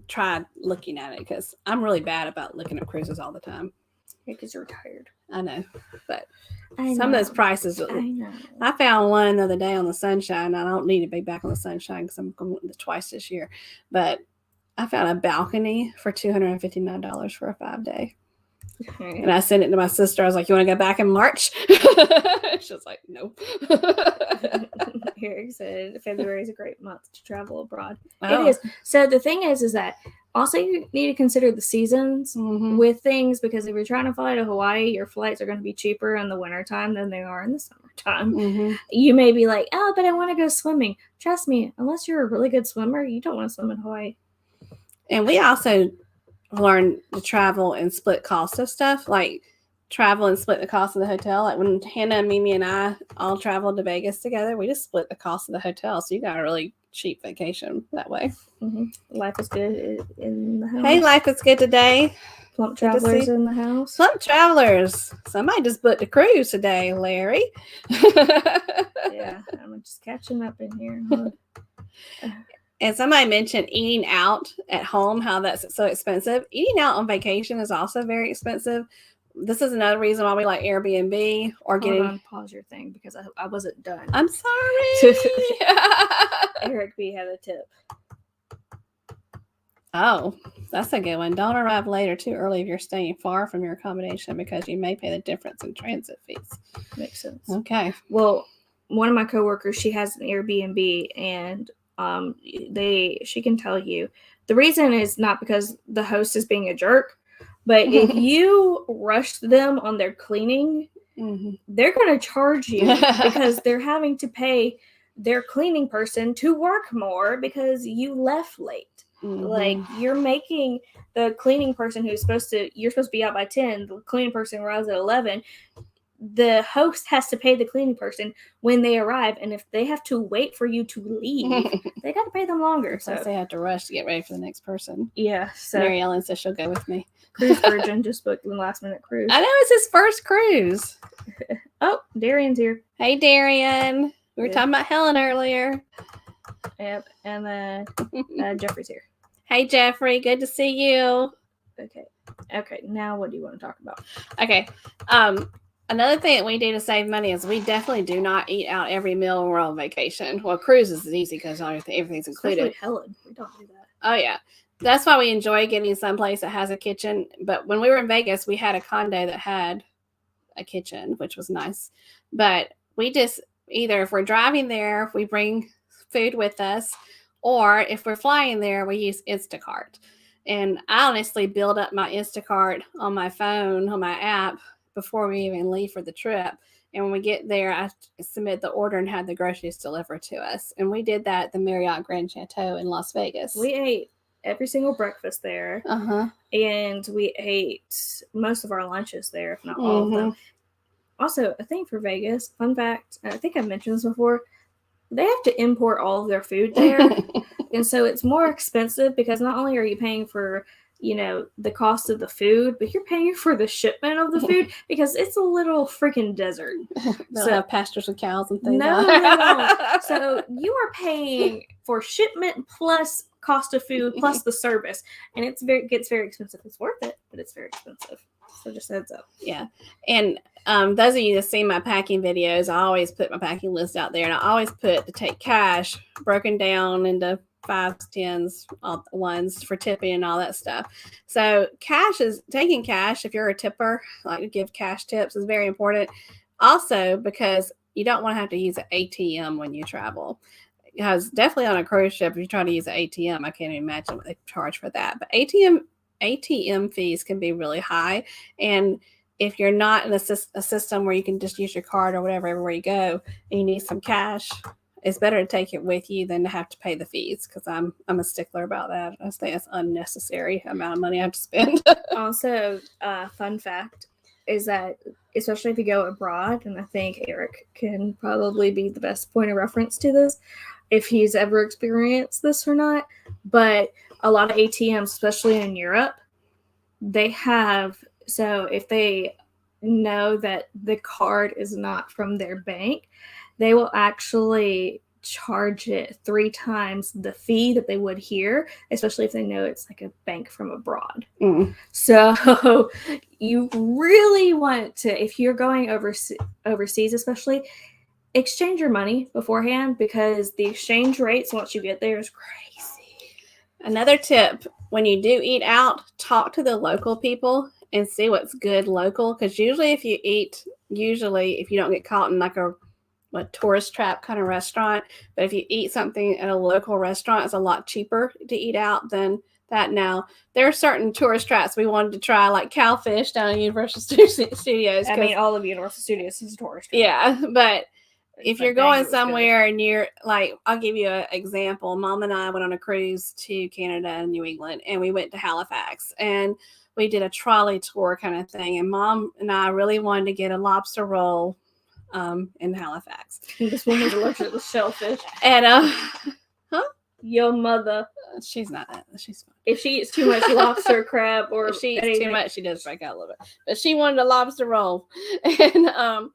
Speaker 1: try looking at it, because I'm really bad about looking at cruises all the time.
Speaker 2: Because you're tired.
Speaker 1: I know, but some of those prices. I found one the other day on the Sunshine. I don't need to be back on the Sunshine because I'm going twice this year. But I found a balcony for $259 for a 5-day. And I sent it to my sister. I was like, you want to go back in March? She was like, nope.
Speaker 2: Eric said February is a great month to travel abroad.
Speaker 1: Oh.
Speaker 2: It is. So the thing is that also you need to consider the seasons with things, because if you're trying to fly to Hawaii, your flights are going to be cheaper in the wintertime than they are in the summertime. You may be like, oh, but I want to go swimming. Trust me, unless you're a really good swimmer, you don't want to swim in Hawaii.
Speaker 1: And we also learn to travel and split costs of stuff, like travel and split the cost of the hotel. Like when Hannah, Mimi, and I all traveled to Vegas together, we just split the cost of the hotel, so you got a really cheap vacation that way.
Speaker 2: Life is good in the house.
Speaker 1: Hey, life is good today.
Speaker 2: Plump travelers in the house.
Speaker 1: Plump travelers. Somebody just booked a cruise today, Larry.
Speaker 2: Yeah, I'm just catching up in here.
Speaker 1: And somebody mentioned eating out at home, how that's so expensive. Eating out on vacation is also very expensive. This is another reason why we like Airbnb or getting.
Speaker 2: Hold on, pause your thing because I wasn't done.
Speaker 1: I'm sorry.
Speaker 2: Eric B had a tip.
Speaker 1: Oh, that's a good one. Don't arrive late or too early if you're staying far from your accommodation, because you may pay the difference in transit fees.
Speaker 2: Makes sense.
Speaker 1: Okay.
Speaker 2: Well, one of my coworkers, she has an Airbnb, and she can tell you the reason is not because the host is being a jerk, but if you rush them on their cleaning, they're going to charge you because they're having to pay their cleaning person to work more because you left late. Like, you're making the cleaning person you're supposed to be out by 10, the cleaning person arrives at 11. The host has to pay the cleaning person when they arrive, and if they have to wait for you to leave, they got to pay them longer.
Speaker 1: So they have to rush to get ready for the next person.
Speaker 2: Yeah. So
Speaker 1: Mary Ellen says she'll go with me.
Speaker 2: Cruise Virgin just booked the last minute cruise.
Speaker 1: I know, it's his first cruise.
Speaker 2: Oh, Darian's here.
Speaker 1: Hey, Darian. We were talking about Helen earlier.
Speaker 2: Yep. And then Jeffrey's here.
Speaker 1: Hey, Jeffrey. Good to see you.
Speaker 2: Okay. Now what do you want to talk about?
Speaker 1: Okay. Another thing that we do to save money is we definitely do not eat out every meal when we're on vacation. Well, cruises is easy because everything's included.
Speaker 2: Especially Helen. We don't do that.
Speaker 1: Oh, yeah. That's why we enjoy getting someplace that has a kitchen. But when we were in Vegas, we had a condo that had a kitchen, which was nice. But we just either, if we're driving there, we bring food with us, or if we're flying there, we use Instacart. And I honestly build up my Instacart on my phone, on my app, before we even leave for the trip. And when we get there, I submit the order and have the groceries delivered to us. And we did that at the Marriott Grand Chateau in Las Vegas.
Speaker 2: We ate every single breakfast there. And we ate most of our lunches there, if not all of them. Also, a thing for Vegas, fun fact, I think I've mentioned this before, they have to import all of their food there. And so it's more expensive because not only are you paying for, the cost of the food, but you're paying for the shipment of the food because it's a little freaking desert.
Speaker 1: So have pastures with cows and things.
Speaker 2: No. So you are paying for shipment plus cost of food plus the service, and it gets very expensive. It's worth it, but it's very expensive. So just heads up.
Speaker 1: Yeah. And those of you that see my packing videos, I always put my packing list out there, and I always put to take cash broken down into 5s, 10s, all ones for tipping and all that stuff. So taking cash, if you're a tipper, like to give cash tips, is very important. Also, because you don't want to have to use an ATM when you travel. Because definitely on a cruise ship, if you try to use an ATM, I can't even imagine what they charge for that. But ATM fees can be really high. And if you're not in a system where you can just use your card or whatever everywhere you go, and you need some cash, it's better to take it with you than to have to pay the fees, because I'm a stickler about that. I think it's unnecessary amount of money I have to spend.
Speaker 2: Also, fun fact is that, especially if you go abroad, and I think Eric can probably be the best point of reference to this, if he's ever experienced this or not, but a lot of ATMs, especially in Europe, they have, so if they know that the card is not from their bank, they will actually charge it 3 times the fee that they would here, especially if they know it's like a bank from abroad. So you really want to, if you're going overseas especially, exchange your money beforehand, because the exchange rates once you get there is crazy.
Speaker 1: Another tip, when you do eat out, talk to the local people and see what's good local, because usually if you don't get caught in like a tourist trap kind of restaurant, but if you eat something at a local restaurant, it's a lot cheaper to eat out than that. Now, there are certain tourist traps we wanted to try, like Cowfish down at Universal Studios.
Speaker 2: I mean, all of Universal Studios is a tourist trap.
Speaker 1: Yeah, but if you're going somewhere and you're like, I'll give you an example. Mom and I went on a cruise to Canada and New England, and we went to Halifax, and we did a trolley tour kind of thing. And Mom and I really wanted to get a lobster roll in Halifax.
Speaker 2: This one was allergic to shellfish.
Speaker 1: And
Speaker 2: your mother,
Speaker 1: she's not that. She's fine.
Speaker 2: If she eats too much lobster, crab, or
Speaker 1: if she eats too much, she does break out a little bit. But she wanted a lobster roll, and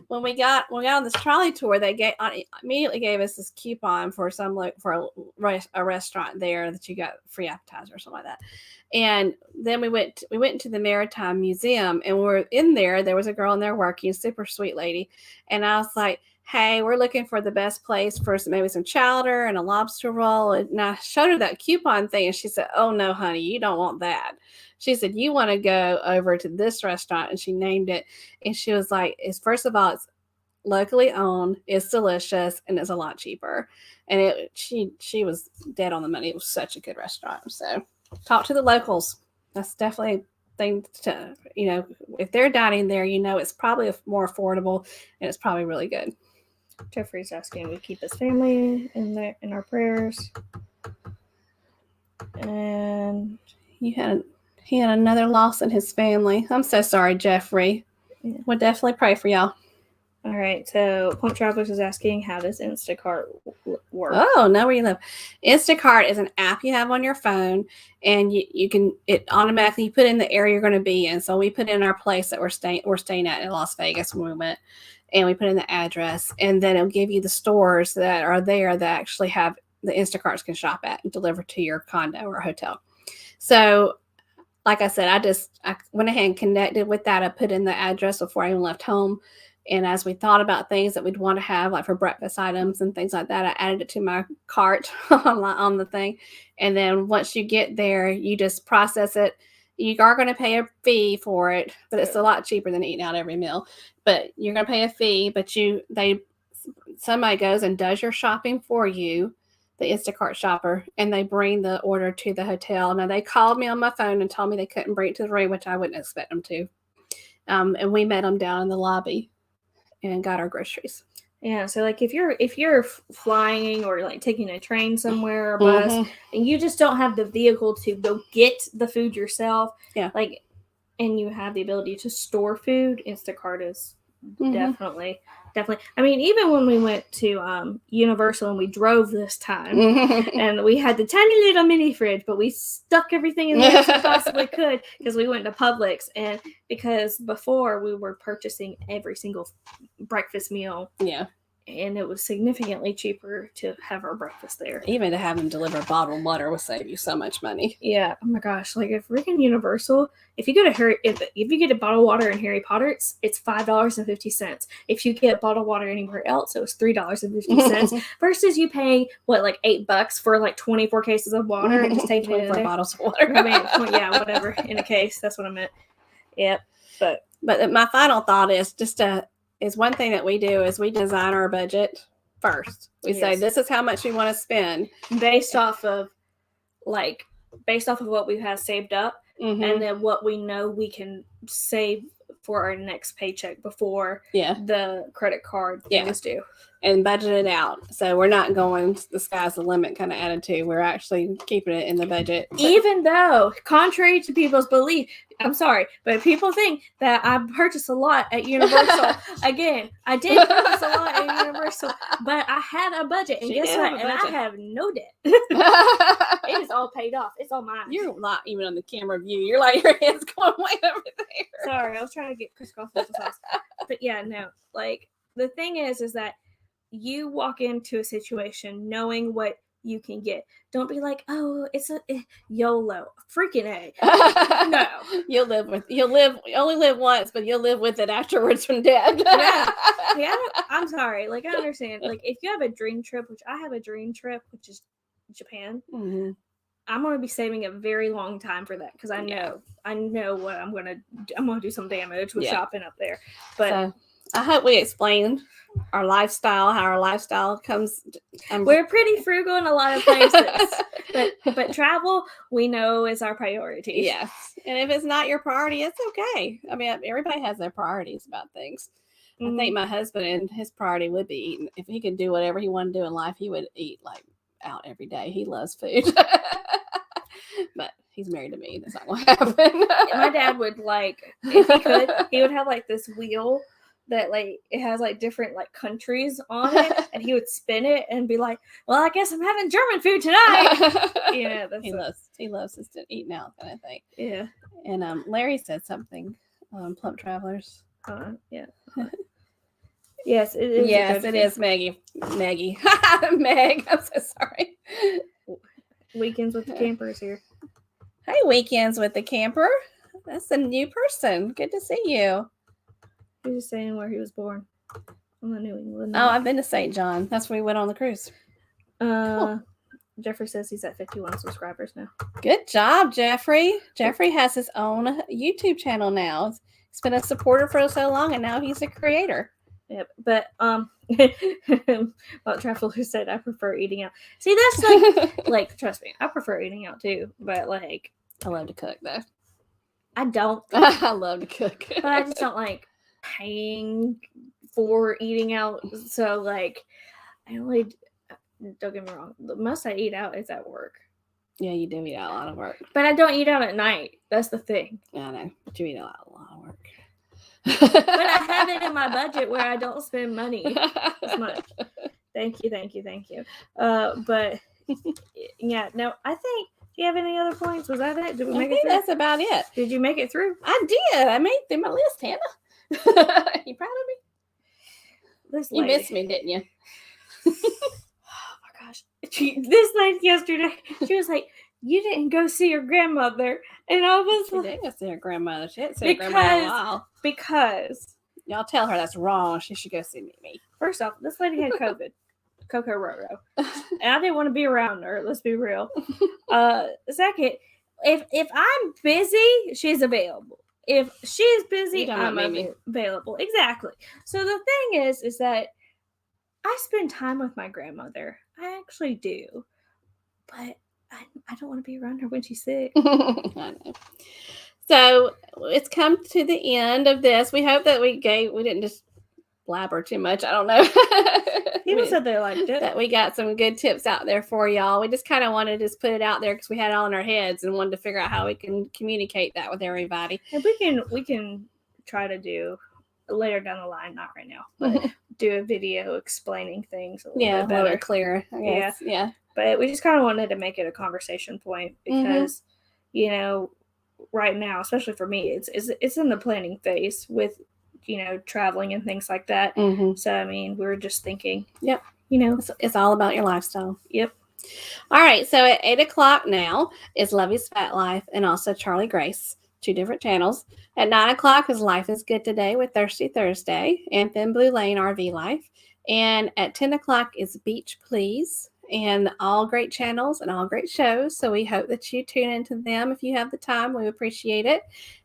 Speaker 1: when we got on this trolley tour, they immediately gave us this coupon for a restaurant there that you got free appetizer or something like that. And then we went into the Maritime Museum, and we were in there. There was a girl in there working, a super sweet lady, and I was like, hey, we're looking for the best place for maybe some chowder and a lobster roll. And I showed her that coupon thing, and she said, oh, no, honey, you don't want that. She said, you want to go over to this restaurant, and she named it. And she was like, first of all, it's locally owned, it's delicious, and it's a lot cheaper. And she was dead on the money. It was such a good restaurant. So talk to the locals. That's definitely a thing to, if they're dining there, it's probably more affordable, and it's probably really good.
Speaker 2: Jeffrey's asking we keep his family in our prayers. And
Speaker 1: he had another loss in his family. I'm so sorry, Jeffrey.
Speaker 2: Yeah.
Speaker 1: We'll definitely pray for y'all.
Speaker 2: All right, so Plump Travelers is asking, how does Instacart work?
Speaker 1: Oh, know where you live. Instacart is an app you have on your phone, and it automatically put in the area you're going to be in. So we put in our place that we're staying at in Las Vegas when we went, and we put in the address, and then it'll give you the stores that are there that actually have the Instacarts can shop at and deliver to your condo or hotel. So, like I said, I went ahead and connected with that. I put in the address before I even left home. And as we thought about things that we'd want to have, like for breakfast items and things like that, I added it to my cart on the thing. And then once you get there, you just process it. You are going to pay a fee for it, but it's a lot cheaper than eating out every meal. But you're going to pay a fee, but somebody goes and does your shopping for you, the Instacart shopper, and they bring the order to the hotel. Now, they called me on my phone and told me they couldn't bring it to the room, which I wouldn't expect them to. And we met them down in the lobby and got our groceries.
Speaker 2: Yeah, so like if you're flying or like taking a train somewhere or a bus, and you just don't have the vehicle to go get the food yourself, like, and you have the ability to store food, Instacart is definitely. I mean, even when we went to Universal and we drove this time, and we had the tiny little mini fridge, but we stuck everything in there as we possibly could because we went to Publix, and because before we were purchasing every single breakfast meal.
Speaker 1: Yeah.
Speaker 2: And it was significantly cheaper to have our breakfast there.
Speaker 1: Even to have them deliver bottled water will save you so much money.
Speaker 2: Yeah. Oh my gosh. Like if freaking Universal, if you go to if you get a bottled water in Harry Potter, it's $5.50. If you get bottled water anywhere else, it was $3.50 versus you paying like $8 for like 24 cases of water and just take
Speaker 1: 24 bottles of water.
Speaker 2: I mean, yeah, whatever in a case. That's what I meant. Yep. But
Speaker 1: my final thought is is one thing that we do is we design our budget first. We say, this is how much we want to spend
Speaker 2: based off of what we have saved up, and then what we know we can save for our next paycheck before the credit card is due.
Speaker 1: And budget it out. So we're not going the sky's the limit kind of attitude. We're actually keeping it in the budget.
Speaker 2: Even though, contrary to people's belief, I'm sorry, but people think that I purchased a lot at Universal. Again, I did purchase a lot at Universal, but I had a budget. And guess what? And I have no debt. It is all paid off. It's all mine.
Speaker 1: You're not even on the camera view. You're like, your head's going way over there.
Speaker 2: Sorry, I was trying to get crisscross sauce. But yeah, no. Like, the thing is that you walk into a situation knowing what you can get. Don't be like, oh, it's a YOLO. Freaking A. No.
Speaker 1: You only live once, but you'll live with it afterwards when dead.
Speaker 2: Yeah, I'm sorry. Like, I understand. Like, if you have a dream trip, which I have a dream trip, which is Japan, I'm going to be saving a very long time for that because I know what I'm going to do some damage with shopping up there. But
Speaker 1: so, I hope we explained our lifestyle, how our lifestyle comes.
Speaker 2: We're pretty frugal in a lot of places, but travel we know is our priority.
Speaker 1: Yes, and if it's not your priority, it's okay. I mean, everybody has their priorities about things. I think my husband and his priority would be eating. If he could do whatever he wanted to do in life, he would eat like out every day. He loves food, but he's married to me. That's not going to happen.
Speaker 2: My dad would if he could, he would have like this wheel that like it has like different like countries on it, and he would spin it and be like, well, I guess I'm having German food tonight. Yeah,
Speaker 1: he loves his eating out kind of thing.
Speaker 2: Yeah.
Speaker 1: And Larry said something, Plump Travelers.
Speaker 2: Yeah. Yes, it is.
Speaker 1: Yes, it is, Maggie. Meg, I'm so sorry.
Speaker 2: Weekends with the Campers here.
Speaker 1: Hey, Weekends with the Camper. That's a new person. Good to see you.
Speaker 2: He was saying where he was born. I'm in New England.
Speaker 1: Oh, I've been to St. John. That's where we went on the cruise.
Speaker 2: Cool. Jeffrey says he's at 51 subscribers now.
Speaker 1: Good job, Jeffrey. Jeffrey has his own YouTube channel now. He's been a supporter for so long, and now he's a creator.
Speaker 2: Yep. But well, Traveler said I prefer eating out. See, that's like trust me, I prefer eating out too. But like,
Speaker 1: I love to cook though.
Speaker 2: I don't.
Speaker 1: I love to cook,
Speaker 2: but I just don't like paying for eating out. So like, I only don't get me wrong. The most I eat out is at work.
Speaker 1: Yeah, you do eat out a lot of work.
Speaker 2: But I don't eat out at night. That's the thing.
Speaker 1: Yeah, I know. But you eat a lot of work.
Speaker 2: But I have it in my budget where I don't spend money as much. Thank you. But yeah, no, I think. Do you have any other points? Was that it? Did we make it through?
Speaker 1: That's about it.
Speaker 2: Did you make it through?
Speaker 1: I did. I made through my list, Hannah. You proud of me? You missed me, didn't you?
Speaker 2: Oh my gosh. This night yesterday, she was like, "You didn't go see your grandmother," and I was
Speaker 1: She
Speaker 2: like,
Speaker 1: didn't go see her grandmother. She didn't see her grandmother in a while.
Speaker 2: Because
Speaker 1: y'all tell her that's wrong. She should go see me.
Speaker 2: First off, this lady had COVID. Coco Roro. And I didn't want to be around her, let's be real. Second, if I'm busy, she's available. If she's busy, I'm available. Exactly. So the thing is that I spend time with my grandmother. I actually do. But I don't want to be around her when she's sick.
Speaker 1: I know. So it's come to the end of this. We hope that we didn't just blabber too much. I don't know.
Speaker 2: People said they liked it.
Speaker 1: That we got some good tips out there for y'all. We just kind of wanted to just put it out there because we had it all in our heads and wanted to figure out how we can communicate that with everybody.
Speaker 2: And we can try to do later down the line, not right now, but do a video explaining things a little bit better.
Speaker 1: A little clearer, I guess. Yeah.
Speaker 2: But we just kind of wanted to make it a conversation point because, you know, right now, especially for me, it's in the planning phase with, you know, traveling and things like that. So, I mean, we were just thinking, you know.
Speaker 1: It's all about your lifestyle.
Speaker 2: Yep.
Speaker 1: All right. So at 8 o'clock now is Lovey's Fat Life and also Charlie Grace, 2 different channels. At 9 o'clock is Life is Good Today with Thirsty Thursday and Thin Blue Lane RV Life. And at 10 o'clock is Beach Please. And all great channels and all great shows. So we hope that you tune into them if you have the time. We appreciate it.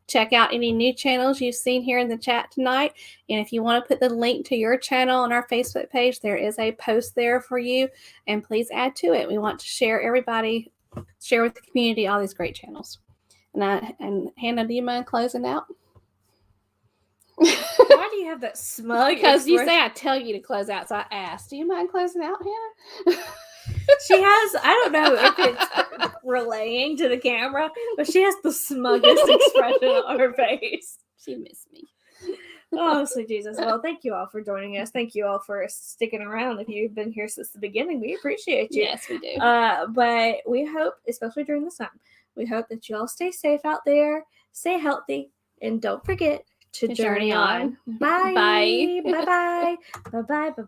Speaker 1: Check out any new channels you've seen here in the chat tonight. And if you want to put the link to your channel on our Facebook page, there is a post there for you. And please add to it. We want to share with the community all these great channels. And Hannah, do you mind closing out?
Speaker 2: Why do you have that smug?
Speaker 1: Because you say I tell you to close out, so I asked. Do you mind closing out, Hannah?
Speaker 2: She has, I don't know if it's relaying to the camera, but she has the smuggest expression on her face.
Speaker 1: She missed me.
Speaker 2: Oh, sweet Jesus. Well, thank you all for joining us. Thank you all for sticking around. If you've been here since the beginning, we appreciate you.
Speaker 1: Yes, we do.
Speaker 2: But we hope, especially during this time, we hope that you all stay safe out there, stay healthy, and don't forget to journey on. Bye.
Speaker 1: Bye.
Speaker 2: Bye-bye. Bye-bye. Bye-bye.